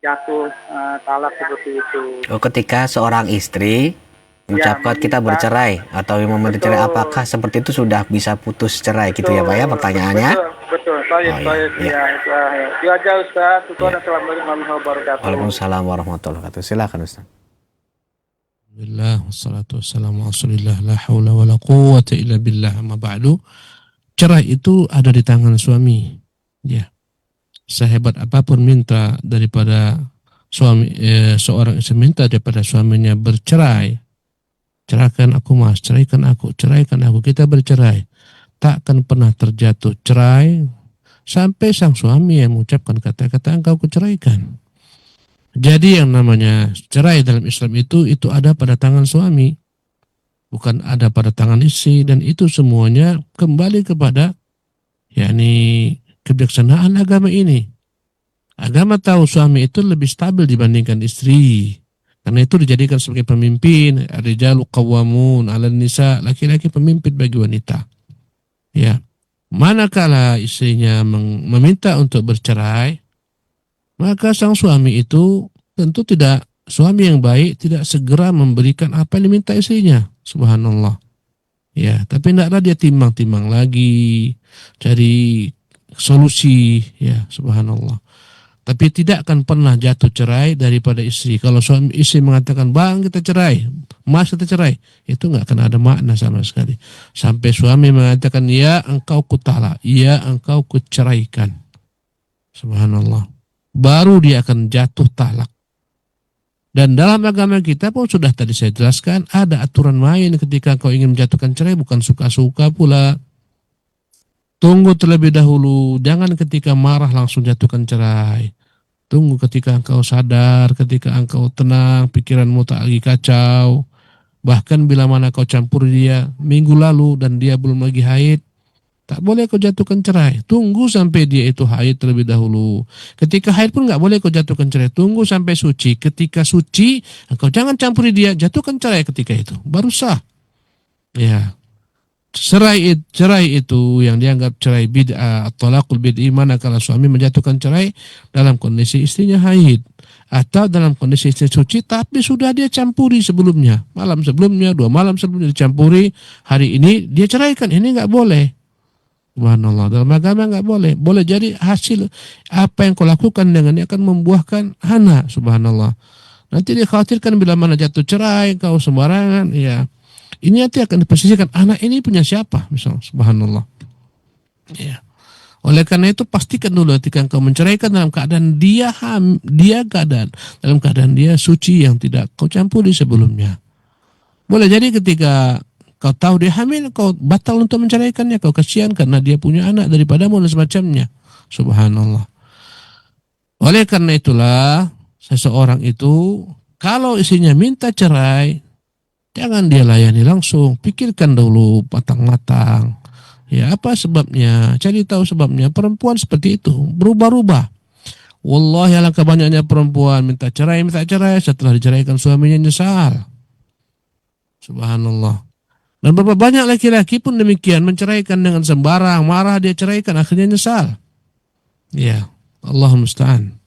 jatuh talak seperti itu? Oh, ketika seorang istri mengucapkan kita bercerai atau yang meminta cerai, apakah seperti itu sudah bisa putus cerai gitu ya Pak ya, pertanyaannya? Betul. Itu aja Ustaz. Assalamualaikum warahmatullahi wabarakatuh. Waalaikumsalam warahmatullahi wabarakatuh. Silakan Ustaz. Alhamdulillah wassalatu wassalamu ala Rasulillah, la haula wala quwwata illa billah, amma ba'du. Cerai itu ada di tangan suami. Ya. Sehebat apapun minta daripada suami, seorang istri minta daripada suaminya bercerai, ceraikan aku mas, ceraikan aku, kita bercerai, takkan pernah terjatuh cerai sampai sang suami yang mengucapkan kata-kata engkau kuceraikan. Jadi yang namanya cerai dalam Islam itu ada pada tangan suami, bukan ada pada tangan istri, dan itu semuanya kembali kepada yakni kebijaksanaan agama ini. Agama tahu suami itu lebih stabil dibandingkan istri. Karena itu dijadikan sebagai pemimpin. Ar-rijalu qawwamun 'alan nisa, laki-laki pemimpin bagi wanita. Ya. Manakala istrinya meminta untuk bercerai, maka sang suami itu tentu tidak, suami yang baik tidak segera memberikan apa yang diminta istrinya. Subhanallah. Ya, tapi tidaklah dia timbang-timbang lagi, cari solusi, ya, subhanallah. Tapi tidak akan pernah jatuh cerai daripada istri. Kalau suami istri mengatakan, bang kita cerai, mas kita cerai, itu nggak akan ada makna sama sekali. Sampai suami mengatakan, ya engkau kutala, ya engkau kuceraikan. Subhanallah. Baru dia akan jatuh talak. Dan dalam agama kita pun sudah tadi saya jelaskan, ada aturan main ketika kau ingin menjatuhkan cerai, bukan suka-suka pula. Tunggu terlebih dahulu, jangan ketika marah langsung jatuhkan cerai. Tunggu ketika engkau sadar, ketika engkau tenang, pikiranmu tak lagi kacau. Bahkan bila mana kau campur dia minggu lalu dan dia belum lagi haid, tak boleh kau jatuhkan cerai. Tunggu sampai dia itu haid terlebih dahulu. Ketika haid pun nggak boleh kau jatuhkan cerai. Tunggu sampai suci. Ketika suci, engkau jangan campuri dia, jatuhkan cerai ketika itu. Baru sah. Ya. Cerai itu yang dianggap cerai bid'ah, at-talaqul bid'i, manakala suami menjatuhkan cerai dalam kondisi istrinya haid atau dalam kondisi istri suci tapi sudah dia campuri sebelumnya, malam sebelumnya, 2 malam sebelumnya dicampuri, hari ini dia ceraikan. Ini nggak boleh. Subhanallah, dalam agama nggak boleh. Boleh jadi hasil apa yang kau lakukan dengan ini akan membuahkan anak. Subhanallah. Nanti dikhawatirkan bila mana jatuh cerai kau sembarangan, ya. Ini nanti akan diposisikan, anak ini punya siapa? Misalnya, subhanallah. Ya. Oleh karena itu pastikan dulu ketika engkau menceraikan dalam keadaan dalam keadaan dia suci yang tidak kau campuri sebelumnya. Boleh jadi ketika kau tahu dia hamil, kau batal untuk menceraikannya, kau kasihan karena dia punya anak daripadamu dan semacamnya. Subhanallah. Oleh karena itulah seseorang itu kalau istrinya minta cerai, jangan dia layani langsung, pikirkan dulu matang-matang. Ya, apa sebabnya? Cari tahu sebabnya. Perempuan seperti itu, berubah-ubah. Wallahi alangkah banyaknya perempuan minta cerai, setelah diceraikan suaminya nyesal. Subhanallah. Dan berapa banyak laki-laki pun demikian, menceraikan dengan sembarang, marah dia ceraikan, akhirnya nyesal. Ya, Allah musta'an.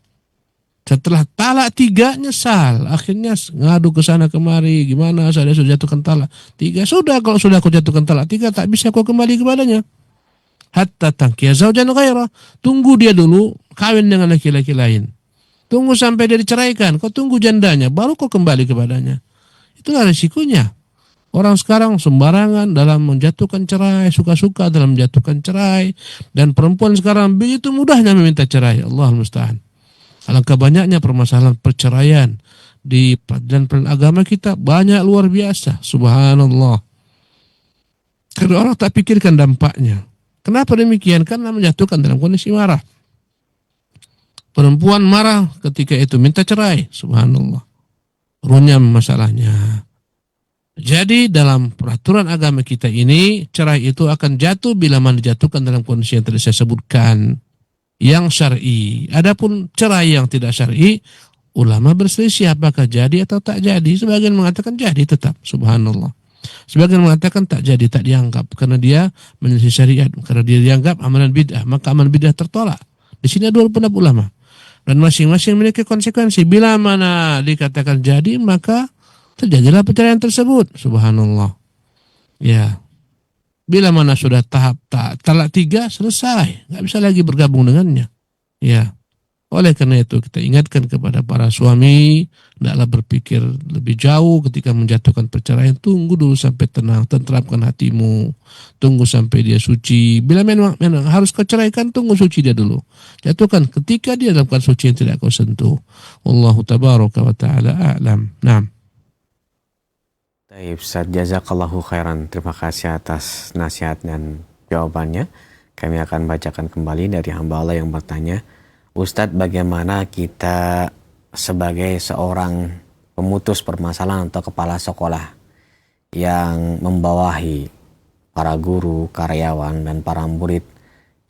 Setelah talak 3 nyesal, akhirnya ngadu ke sana kemari, gimana saya sudah jatuhkan talak 3. Sudah, kalau sudah aku jatuhkan talak 3, tak bisa kau kembali kepadanya. Hatta tangkiya zaujan ghairah. Tunggu dia dulu kawin dengan laki-laki lain. Tunggu sampai dia diceraikan, kau tunggu jandanya, baru kau kembali kepadanya. Itulah risikonya. Orang sekarang sembarangan dalam menjatuhkan cerai, suka-suka dalam menjatuhkan cerai, dan perempuan sekarang begitu mudahnya meminta cerai. Allah musta'an. Alangkah banyaknya permasalahan perceraian di peradilan agama kita, banyak luar biasa. Subhanallah. Karena orang tak pikirkan dampaknya. Kenapa demikian? Karena menjatuhkan dalam kondisi marah. Perempuan marah ketika itu minta cerai. Subhanallah. Runyam masalahnya. Jadi dalam peraturan agama kita ini, cerai itu akan jatuh bila mana dijatuhkan dalam kondisi yang tadi saya sebutkan, yang syar'i. Adapun cerai yang tidak syar'i, ulama berselisih apakah jadi atau tak jadi. Sebagian mengatakan jadi tetap. Subhanallah. Sebagian mengatakan tak jadi, tak dianggap karena dia menyelisih syariat, karena dia dianggap amalan bid'ah, maka amalan bid'ah tertolak. Di sini ada dua pendapat ulama dan masing-masing memiliki konsekuensi. Bila mana dikatakan jadi, maka terjadilah perceraian tersebut. Subhanallah. Ya. Bila mana sudah tahap talak 3 selesai, nggak bisa lagi bergabung dengannya. Ya. Oleh karena itu kita ingatkan kepada para suami, hendaklah berpikir lebih jauh ketika menjatuhkan perceraian. Tunggu dulu sampai tenang, tenteramkan hatimu. Tunggu sampai dia suci. Bila memang harus kau ceraikan, tunggu suci dia dulu. Jatuhkan ketika dia dalam keadaan suci yang tidak kau sentuh. Wallahu tabaraka wa ta'ala a'lam. Naam. Baik, Ustaz, jazakallahu khairan. Terima kasih atas nasihat dan jawabannya. Kami akan bacakan kembali dari hamba Allah yang bertanya, Ustadz, bagaimana kita sebagai seorang pemutus permasalahan atau kepala sekolah yang membawahi para guru, karyawan, dan para murid,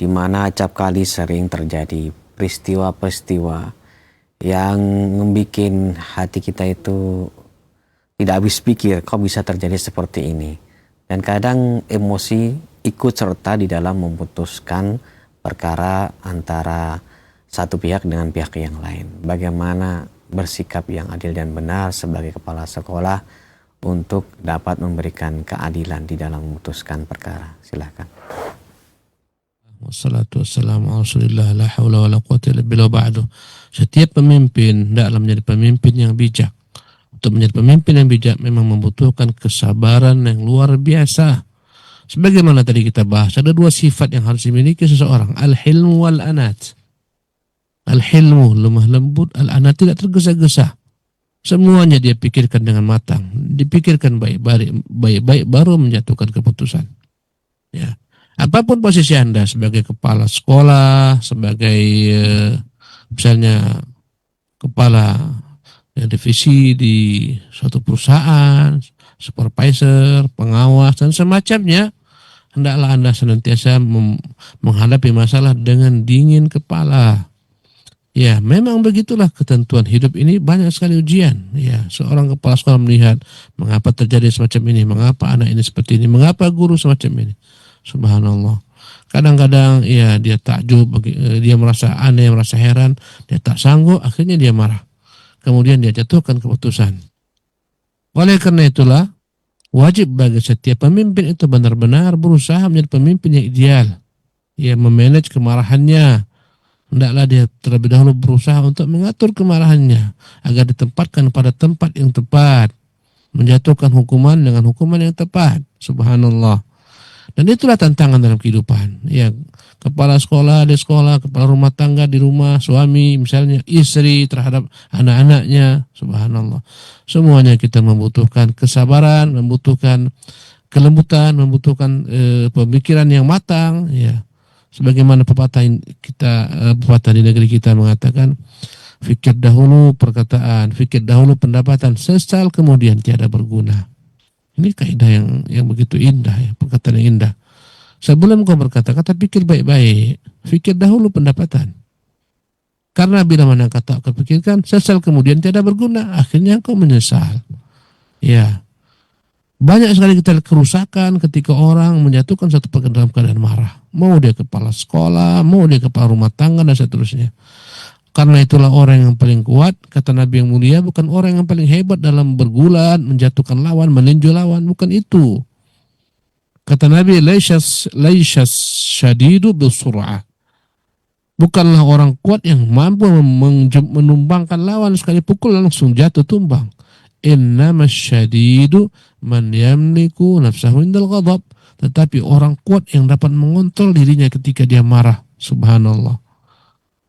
di mana acap kali sering terjadi peristiwa-peristiwa yang membuat hati kita itu tidak habis pikir, kok bisa terjadi seperti ini. Dan kadang emosi ikut serta di dalam memutuskan perkara antara satu pihak dengan pihak yang lain. Bagaimana bersikap yang adil dan benar sebagai kepala sekolah untuk dapat memberikan keadilan di dalam memutuskan perkara. Silakan. Wassalatu wassalamu ala Rasulillah, la haula wala quwwata illa billah. Ba'du. Setiap pemimpin hendaklah menjadi pemimpin yang bijak. Untuk menjadi pemimpin yang bijak memang membutuhkan kesabaran yang luar biasa. Sebagaimana tadi kita bahas, ada 2 sifat yang harus dimiliki seseorang, al-hilmu wal-anat. Al-hilmu, lemah lembut, al-anat, tidak tergesa-gesa. Semuanya dia pikirkan dengan matang, dipikirkan baik-baik baru menjatuhkan keputusan. Ya. Apapun posisi Anda sebagai kepala sekolah, sebagai misalnya kepala divisi di suatu perusahaan, supervisor, pengawas, dan semacamnya, hendaklah Anda senantiasa menghadapi masalah dengan dingin kepala. Ya, memang begitulah ketentuan hidup ini, banyak sekali ujian. Ya, seorang kepala sekolah melihat mengapa terjadi semacam ini, mengapa anak ini seperti ini, mengapa guru semacam ini. Subhanallah. Kadang-kadang ya dia takjub, dia merasa aneh, merasa heran, dia tak sanggup, akhirnya dia marah. Kemudian dia jatuhkan keputusan. Oleh karena itulah wajib bagi setiap pemimpin itu benar-benar berusaha menjadi pemimpin yang ideal. Ia memanage kemarahannya. Hendaklah dia terlebih dahulu berusaha untuk mengatur kemarahannya agar ditempatkan pada tempat yang tepat, menjatuhkan hukuman dengan hukuman yang tepat. Subhanallah. Dan itulah tantangan dalam kehidupan. Ya, kepala sekolah di sekolah, kepala rumah tangga di rumah, suami misalnya, istri terhadap anak-anaknya. Subhanallah. Semuanya kita membutuhkan kesabaran, membutuhkan kelembutan, membutuhkan pemikiran yang matang. Ya. Sebagaimana pepatah di negeri kita mengatakan, fikir dahulu perkataan, fikir dahulu pendapatan, sesal kemudian tiada berguna. Ini kaidah yang begitu indah, ya, perkataan yang indah. Sebelum kau berkata-kata, pikir baik-baik, fikir dahulu pendapatan. Karena bila mana engkau tak kepikirkan, sesal kemudian tiada berguna. Akhirnya engkau menyesal. Ya. Banyak sekali kita kerusakan ketika orang menjatuhkan satu perkara dalam keadaan marah. Mau dia kepala sekolah, mau dia kepala rumah tangga, dan seterusnya. Karena itulah orang yang paling kuat, kata Nabi yang mulia, bukan orang yang paling hebat dalam bergulat, menjatuhkan lawan, meninju lawan. Bukan itu. Kata Nabi, laishas syadidu bisur'ah. Bukanlah orang kuat yang mampu menumbangkan lawan, sekali pukul langsung jatuh tumbang. Innamas syadidu man yamliku nafsahu indal ghadab. Tetapi orang kuat yang dapat mengontrol dirinya ketika dia marah. Subhanallah.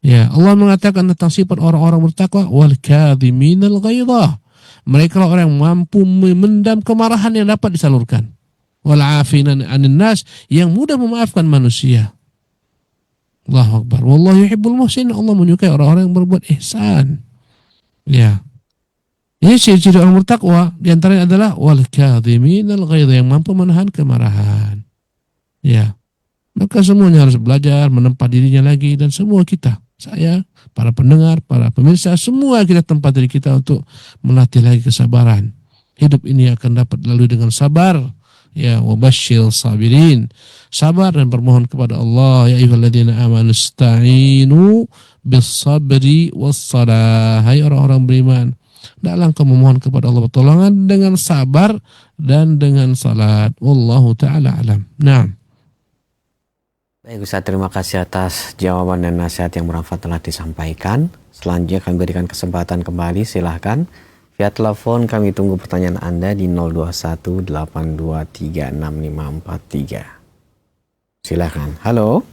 Ya, Allah mengatakan tentang sifat orang-orang bertakwa, wal kadhiminal ghaidha. Mereka orang yang mampu memendam kemarahan yang dapat disalurkan. Wal afinan 'anil nas, yang mudah memaafkan manusia. Allahu Akbar. Wallahu yuhibbul muhsin. Allah menyukai orang-orang yang berbuat ihsan. Ya. Ini ciri-ciri orang bertakwa. Di antaranya adalah wal kadhiminal ghaidha, yang mampu menahan kemarahan. Ya. Maka semuanya harus belajar menempa dirinya lagi, dan semua kita, saya, para pendengar, para pemirsa, semua kita tempat diri kita untuk melatih lagi kesabaran. Hidup ini akan dapat dilalui dengan sabar. Ya, wabasyil sabirin. Sabar dan bermohon kepada Allah. Ya ayyuhalladzina amanu ista'inu bis-sabri was-salah. Hai orang-orang beriman, hendaklah engkau memohon kepada Allah pertolongan dengan sabar dan dengan salat. Wallahu taala alam. Naam. Baik Ustaz, terima kasih atas jawaban dan nasihat yang bermanfaat telah disampaikan. Selanjutnya kami berikan kesempatan kembali, silahkan. Via telepon kami tunggu pertanyaan Anda di 0218236543. Silahkan. Halo.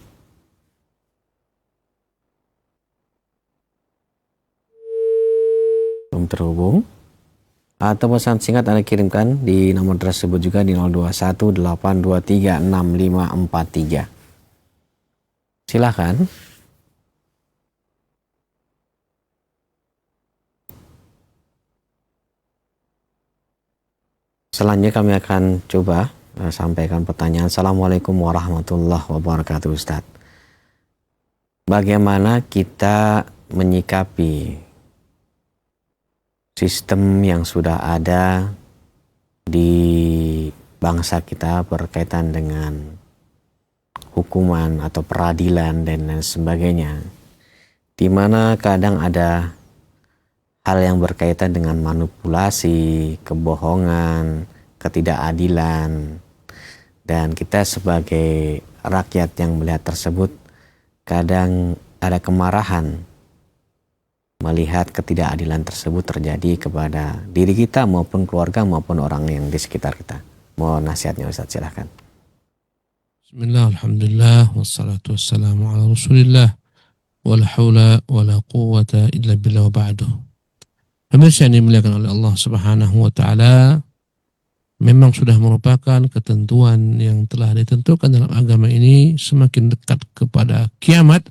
Belum terhubung. Atau pesan singkat Anda kirimkan di nomor tersebut juga di 0218236543. Silahkan. Selanjutnya kami akan coba sampaikan pertanyaan. Assalamualaikum warahmatullahi wabarakatuh Ustaz. Bagaimana kita menyikapi sistem yang sudah ada di bangsa kita berkaitan dengan hukuman atau peradilan dan lain sebagainya, di mana kadang ada hal yang berkaitan dengan manipulasi, kebohongan, ketidakadilan, dan kita sebagai rakyat yang melihat tersebut kadang ada kemarahan melihat ketidakadilan tersebut terjadi kepada diri kita maupun keluarga maupun orang yang di sekitar kita. Mohon nasihatnya Ustaz, silahkan. Bismillah, alhamdulillah, wassalatu wassalamu ala rasulillah, wala hawla wala quwwata illa billah wa ba'du. Pemirsa yang dimuliakan oleh Allah Subhanahu wa taala, memang sudah merupakan ketentuan yang telah ditentukan dalam agama ini. Semakin dekat kepada kiamat,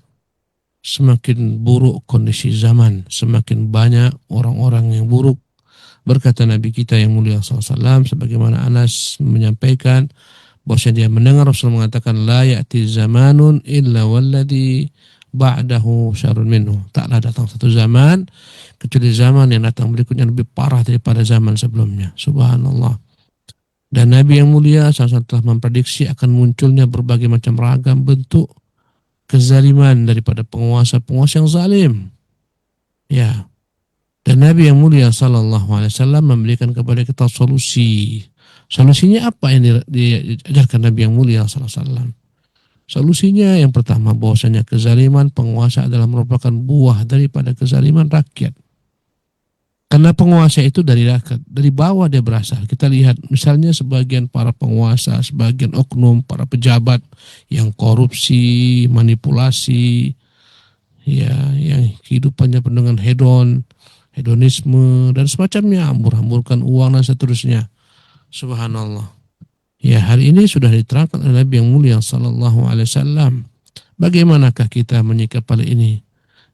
semakin buruk kondisi zaman, semakin banyak orang-orang yang buruk. Berkata Nabi kita yang mulia SAW, sebagaimana Anas menyampaikan, bahwasanya dia mendengar Rasul mengatakan, la ya'ti zamanun illa walladhi ba'dahu syarrun minhu. Taklah datang satu zaman kecuali zaman yang datang berikutnya lebih parah daripada zaman sebelumnya. Subhanallah. Dan Nabi yang mulia SAW telah memprediksi akan munculnya berbagai macam ragam bentuk kezaliman daripada penguasa-penguasa yang zalim. Ya. Dan Nabi yang mulia SAW memberikan kepada kita solusi. Solusinya apa yang diajarkan Nabi yang mulia SAW? Solusinya yang pertama, bahwasanya kezaliman penguasa adalah merupakan buah daripada kezaliman rakyat. Karena penguasa itu dari rakyat, dari bawah dia berasal. Kita lihat misalnya sebagian para penguasa, sebagian oknum, para pejabat yang korupsi, manipulasi, ya, yang kehidupannya penuh dengan hedonisme dan semacamnya, hambur-hamburkan uang dan seterusnya. Subhanallah. Ya, hari ini sudah diterangkan oleh Nabi yang mulia sallallahu alaihi wasallam. Bagaimanakah kita menyikapi hal ini?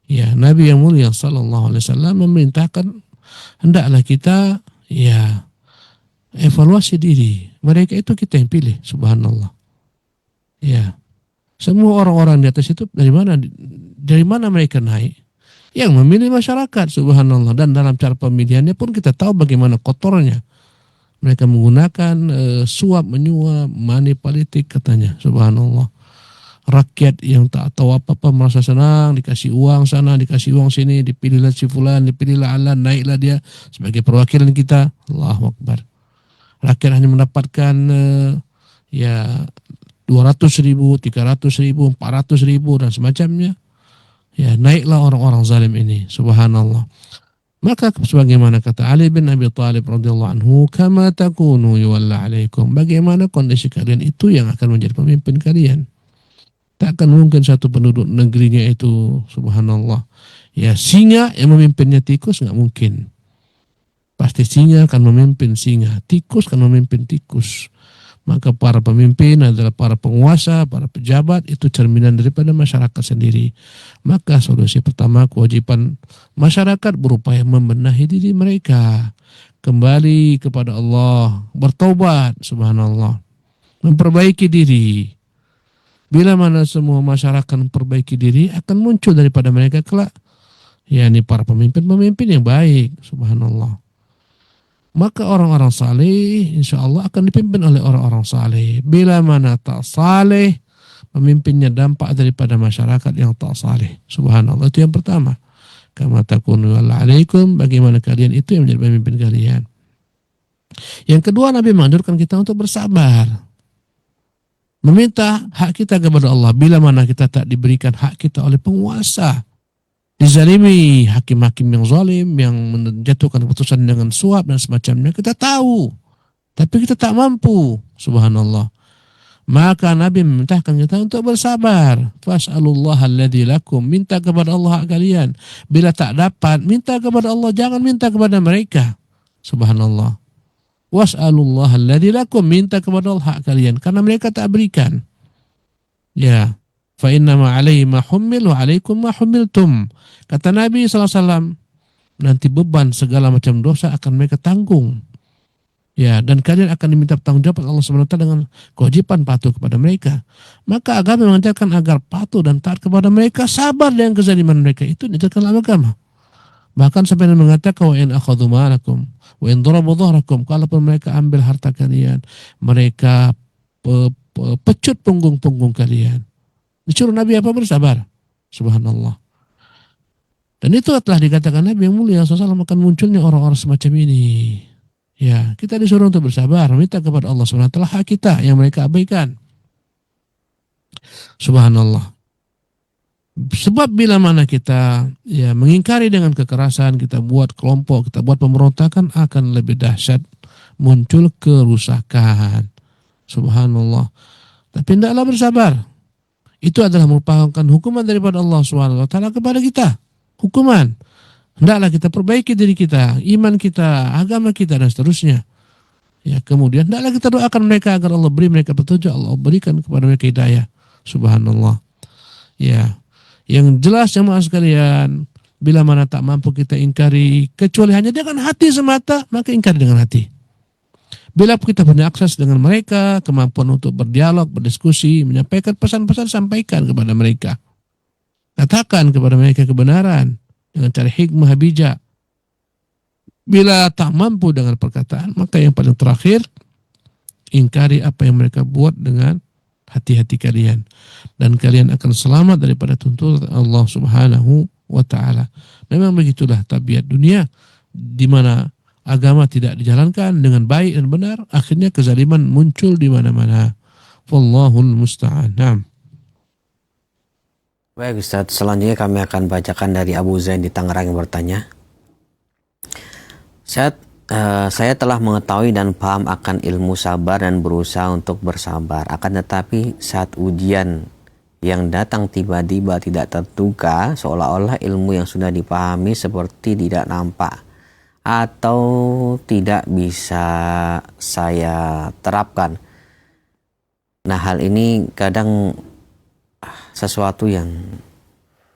Ya, Nabi yang mulia sallallahu alaihi wasallam memerintahkan hendaklah kita ya evaluasi diri. Mereka itu kita yang pilih, subhanallah. Ya. Semua orang-orang di atas itu dari mana mereka naik? yang memilih masyarakat, subhanallah. Dan dalam cara pemilihannya pun kita tahu bagaimana kotornya. Mereka menggunakan suap menyuap, money politik katanya, subhanallah. Rakyat yang tak tahu apa-apa merasa senang, dikasih uang sana, dikasih uang sini, dipilihlah si fulan, dipilihlah alan, naiklah dia sebagai perwakilan kita. Allahu Akbar. Rakyat hanya mendapatkan 200.000, 300.000, 400.000 dan semacamnya. Ya, naiklah orang-orang zalim ini, subhanallah. Maka sebagaimana kata Ali bin Abi Thalib radhiyallahu anhu, kama takunu yuwalla alaikum. Bagaimana kondisi kalian itu yang akan menjadi pemimpin kalian. Tak akan mungkin satu penduduk negerinya itu, subhanallah, ya singa yang memimpinnya tikus, nggak mungkin. Pasti singa akan memimpin singa, tikus akan memimpin tikus. Maka para pemimpin adalah para penguasa, para pejabat, itu cerminan daripada masyarakat sendiri. Maka solusi pertama, kewajiban masyarakat berupaya membenahi diri mereka, kembali kepada Allah, bertaubat, subhanallah, memperbaiki diri. Bila mana semua masyarakat memperbaiki diri, akan muncul daripada mereka kelak, yakni para pemimpin-pemimpin yang baik, subhanallah. Maka orang-orang saleh insya Allah akan dipimpin oleh orang-orang saleh. Bila mana tak saleh, pemimpinnya dampak daripada masyarakat yang tak saleh. Subhanallah, itu yang pertama. Kama takunu alaikum, bagaimana kalian itu yang menjadi pemimpin kalian. Yang kedua, Nabi menganjurkan kita untuk bersabar. Meminta hak kita kepada Allah. Bila mana kita tak diberikan hak kita oleh penguasa, dizalimi hakim-hakim yang zalim, yang menjatuhkan keputusan dengan suap dan semacamnya, kita tahu, tapi kita tak mampu, subhanallah. Maka Nabi memerintahkan kita untuk bersabar. Fas'alullaha alladzi lakum, minta kepada Allah hak kalian. Bila tak dapat, minta kepada Allah, jangan minta kepada mereka, subhanallah. Was'alullaha alladzi lakum, minta kepada Allah hak kalian, karena mereka tak berikan. Ya. Fa innama alaihi ma hummil wa alaikum ma hummiltum. Kata Nabi SAW, nanti beban segala macam dosa akan mereka tanggung. Ya, dan kalian akan diminta tanggung jawab Allah SWT dengan kewajiban patuh kepada mereka. Maka agama mengajarkan agar patuh dan taat kepada mereka, sabar dengan kezaliman mereka. Itu diajarkan dalam agama. Bahkan sampai mengatakan wa in akhadhu ma'alakum wa in darabu dhahrakum, kalaupun mereka ambil harta kalian, mereka pecut punggung-punggung kalian. Disuruh Nabi apa? Bersabar. Subhanallah. Dan itu telah dikatakan Nabi yang mulia SAW akan munculnya orang-orang semacam ini. Ya, kita disuruh untuk bersabar, minta kepada Allah SWT hak kita yang mereka abaikan. Subhanallah. Sebab bila mana kita mengingkari dengan kekerasan, kita buat kelompok, kita buat pemberontakan, akan lebih dahsyat muncul kerusakan. Subhanallah. Tapi hendaklah bersabar. Itu adalah merupakan hukuman daripada Allah SWT kepada kita. Hukuman. Hendaklah kita perbaiki diri kita, iman kita, agama kita, dan seterusnya. Ya, kemudian hendaklah kita doakan mereka agar Allah beri mereka petunjuk, Allah berikan kepada mereka hidayah. Subhanallah. Ya, yang jelas jemaah sekalian, bila mana tak mampu kita ingkari, kecuali hanya dengan hati semata, maka ingkari dengan hati. Bila kita punya akses dengan mereka, kemampuan untuk berdialog, berdiskusi, menyampaikan pesan-pesan, sampaikan kepada mereka. Katakan kepada mereka kebenaran dengan cara hikmah bijak. Bila tak mampu dengan perkataan, maka yang paling terakhir, ingkari apa yang mereka buat dengan hati-hati kalian. Dan kalian akan selamat daripada tuntutan Allah Subhanahu wa ta'ala. Memang begitulah tabiat dunia, di mana agama tidak dijalankan dengan baik dan benar, akhirnya kezaliman muncul di mana-mana. Wallahul musta'an. Naam. Baik Ustaz, selanjutnya kami akan bacakan dari Abu Zain di Tangerang yang bertanya. Ustaz, saya telah mengetahui dan paham akan ilmu sabar dan berusaha untuk bersabar. Akan tetapi saat ujian yang datang tiba-tiba tidak terduga, seolah-olah ilmu yang sudah dipahami seperti tidak nampak atau tidak bisa saya terapkan. Nah, hal ini kadang sesuatu yang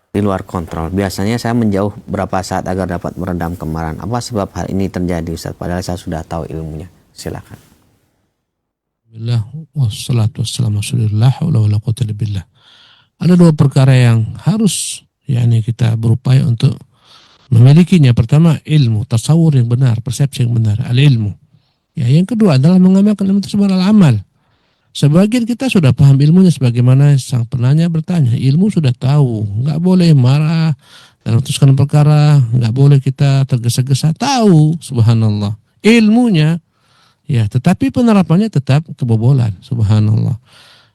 di luar kontrol. Biasanya saya menjauh berapa saat agar dapat meredam kemarahan. Apa sebab hal ini terjadi, Ustaz? Padahal saya sudah tahu ilmunya. Silakan. Bismillah wassalatu wassalamu ala Rasulillah. Ada dua perkara yang harus kita berupaya untuk Memilikinya pertama ilmu, tasawur yang benar, persepsi yang benar, al-ilmu. Ya, yang kedua adalah mengamalkan ilmu tersebut al-amal. Sebagian kita sudah paham ilmunya sebagaimana sang penanya bertanya, ilmu sudah tahu, nggak boleh marah dalam memutuskan perkara, nggak boleh kita tergesa-gesa, tahu, subhanallah. Ilmunya, ya, tetapi penerapannya tetap kebobolan, subhanallah.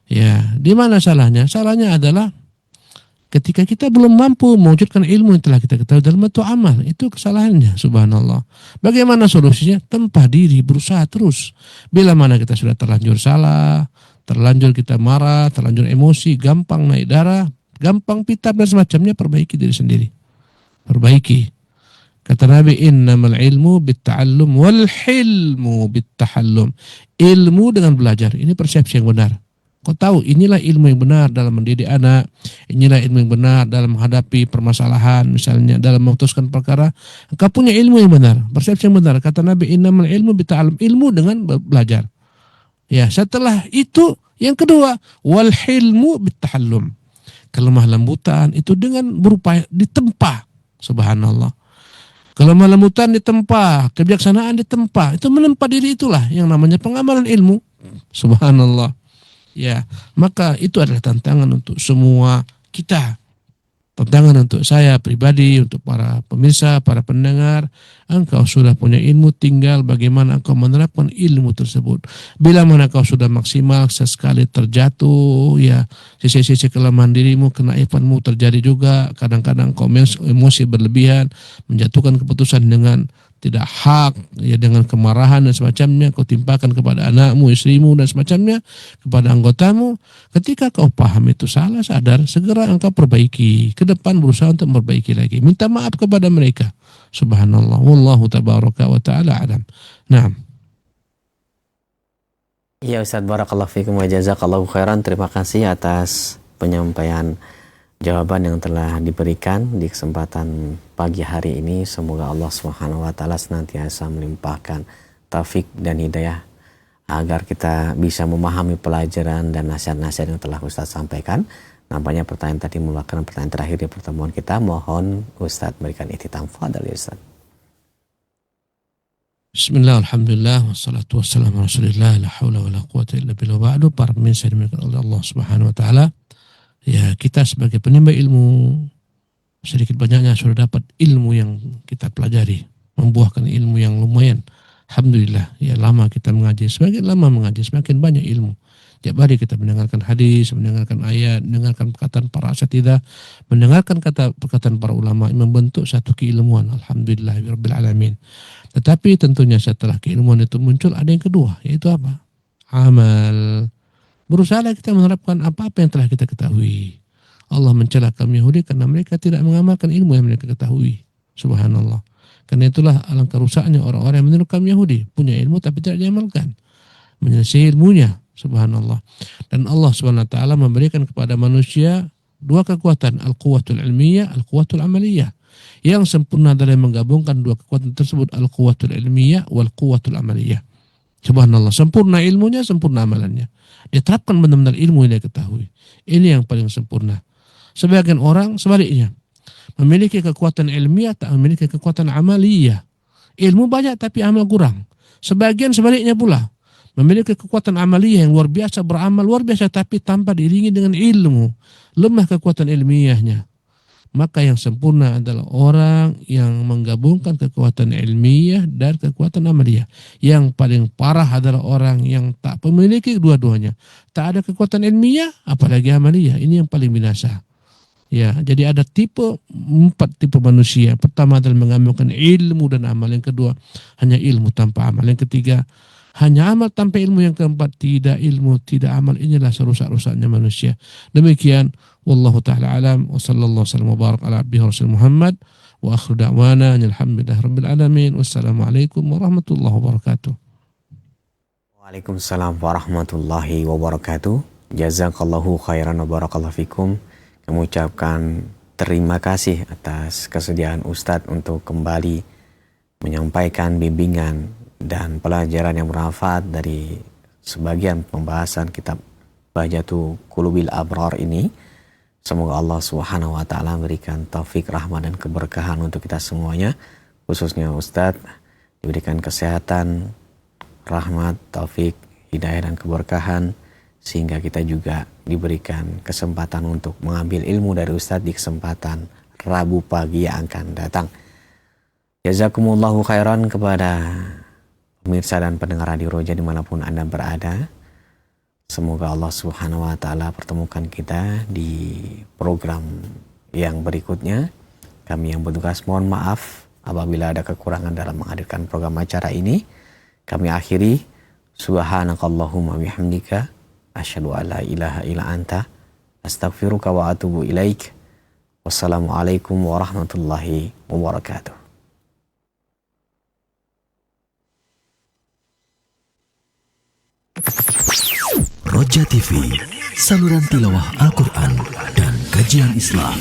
Ya, di mana salahnya? Salahnya adalah ketika kita belum mampu mewujudkan ilmu yang telah kita ketahui dalam bentuk amal, itu kesalahannya, subhanallah. Bagaimana solusinya? Tempah diri, berusaha terus. Bila mana kita sudah terlanjur salah, terlanjur kita marah, terlanjur emosi, gampang naik darah, gampang pitab dan semacamnya, perbaiki diri sendiri. Perbaiki. Kata Nabi, innamal ilmu bitta'allum wal hilmu bittahallum. Ilmu dengan belajar, ini persepsi yang benar. Kau tahu inilah ilmu yang benar dalam mendidik anak, inilah ilmu yang benar dalam menghadapi permasalahan, misalnya dalam memutuskan perkara. Engkau punya ilmu yang benar, persepsi yang benar. Kata Nabi, innamal ilmu bita'allum, ilmu dengan belajar. Ya, setelah itu yang kedua, wal hilmu bittahallum. Kelemah lembutan itu dengan berupaya ditempa, subhanallah. Kelemah lembutan ditempa, kebijaksanaan ditempa. Itu menempa diri, itulah yang namanya pengamalan ilmu, subhanallah. Ya, maka itu adalah tantangan untuk semua kita. Tantangan untuk saya pribadi, untuk para pemirsa, para pendengar. Engkau sudah punya ilmu, tinggal bagaimana engkau menerapkan ilmu tersebut. Bila mana kau sudah maksimal, sesekali terjatuh, ya, sisi-sisi kelemahan dirimu, kenaifanmu terjadi juga. Kadang-kadang kau emosi berlebihan, menjatuhkan keputusan dengan tidak hak, ya, dengan kemarahan dan semacamnya, kau timpakan kepada anakmu, istrimu dan semacamnya, kepada anggotamu. Ketika kau paham itu salah, sadar, segera engkau perbaiki. Ke depan berusaha untuk memperbaiki lagi. Minta maaf kepada mereka. Subhanallah. Wallahu tabaraka wa ta'ala alam. Naam. Ya Ustaz, barakallahu fikum wa jazakallahu khairan. Terima kasih atas penyampaian jawaban yang telah diberikan di kesempatan pagi hari ini. Semoga Allah Subhanahu wa taala senantiasa melimpahkan taufik dan hidayah agar kita bisa memahami pelajaran dan nasihat-nasihat yang telah Ustaz sampaikan. Nampaknya pertanyaan tadi merupakan pertanyaan terakhir di pertemuan kita. Mohon Ustaz berikan ihtitam. Fadhal ya Ustaz. Bismillah, alhamdulillah, wassalatu wassalamu ala rasulillah, la hawla wa la quwata illa billah. Ba'du, para pemirsa dimuliakan oleh Allah Subhanahu wa taala. Ya, kita sebagai penimba ilmu sedikit banyaknya sudah dapat ilmu yang kita pelajari, membuahkan ilmu yang lumayan. Alhamdulillah, ya, lama kita mengaji, semakin lama mengaji semakin banyak ilmu. Tiap hari kita mendengarkan hadis, mendengarkan ayat, mendengarkan perkataan para asatidzah, mendengarkan perkataan para ulama, membentuk satu keilmuan. Alhamdulillah rabbil alamin. Tetapi tentunya setelah keilmuan itu muncul ada yang kedua, yaitu apa? Amal. Berusahalah kita menerapkan apa-apa yang telah kita ketahui. Allah mencela kaum Yahudi karena mereka tidak mengamalkan ilmu yang mereka ketahui. Subhanallah. Karena itulah alangkah rusaknya orang-orang yang meniru kaum Yahudi. Punya ilmu tapi tidak diamalkan. Menyelesaikan ilmunya. Subhanallah. Dan Allah Subhanahu wa taala memberikan kepada manusia dua kekuatan. Al-quwatul ilmiyah, al-quwatul amaliyah. Yang sempurna adalah menggabungkan dua kekuatan tersebut. Al-quwatul ilmiyah wal-quwatul amaliyah. Subhanallah. Sempurna ilmunya, sempurna amalannya. Dia terapkan benar-benar ilmu yang dia ketahui. Ini yang paling sempurna. Sebagian orang sebaliknya, memiliki kekuatan ilmiah, tak memiliki kekuatan amaliyah. Ilmu banyak tapi amal kurang. Sebagian sebaliknya pula, memiliki kekuatan amaliyah yang luar biasa, beramal luar biasa tapi tanpa diiringi dengan ilmu. Lemah kekuatan ilmiahnya. Maka yang sempurna adalah orang yang menggabungkan kekuatan ilmiah dan kekuatan amaliyah. Yang paling parah adalah orang yang tak memiliki dua-duanya. Tak ada kekuatan ilmiah, apalagi amaliyah. Ini yang paling binasa. Ya, jadi ada empat tipe manusia. Pertama adalah menggabungkan ilmu dan amal. Yang kedua, hanya ilmu tanpa amal. Yang ketiga, hanya amal tanpa ilmu. Yang keempat, tidak ilmu, tidak amal. Inilah serusak-rusaknya manusia. Demikian. Wallahu ta'ala alam wa sallallahu sallam wa barak ala abdihi rasul Muhammad wa akhiru da'wana alhamdulillah rabbil alamin. Wassalamualaikum warahmatullahi wabarakatuh. Waalaikumsalam warahmatullahi wabarakatuh. Jazakallahu khairan wa barakallahu fikum. Kami ucapkan terima kasih atas kesediaan Ustadz untuk kembali menyampaikan bimbingan dan pelajaran yang bermanfaat dari sebagian pembahasan kitab Bahjatu Qulubil Abrar ini. Semoga Allah Subhanahu wa taala berikan taufik, rahmat dan keberkahan untuk kita semuanya, khususnya Ustadz diberikan kesehatan, rahmat, taufik, hidayah dan keberkahan, sehingga kita juga diberikan kesempatan untuk mengambil ilmu dari Ustadz di kesempatan Rabu pagi yang akan datang. Jazakumullahu khairan kepada pemirsa dan pendengar Radio Roja dimanapun Anda berada. Semoga Allah Subhanahu wa taala pertemukan kita di program yang berikutnya. Kami yang bertugas mohon maaf apabila ada kekurangan dalam menghadirkan program acara ini. Kami akhiri, subhanakallahumma bihamdika asyhadu an la ilaha illa anta astaghfiruka wa atubu ilaik. Wassalamualaikum warahmatullahi wabarakatuh. Roja TV, saluran tilawah Al-Quran dan kajian Islam.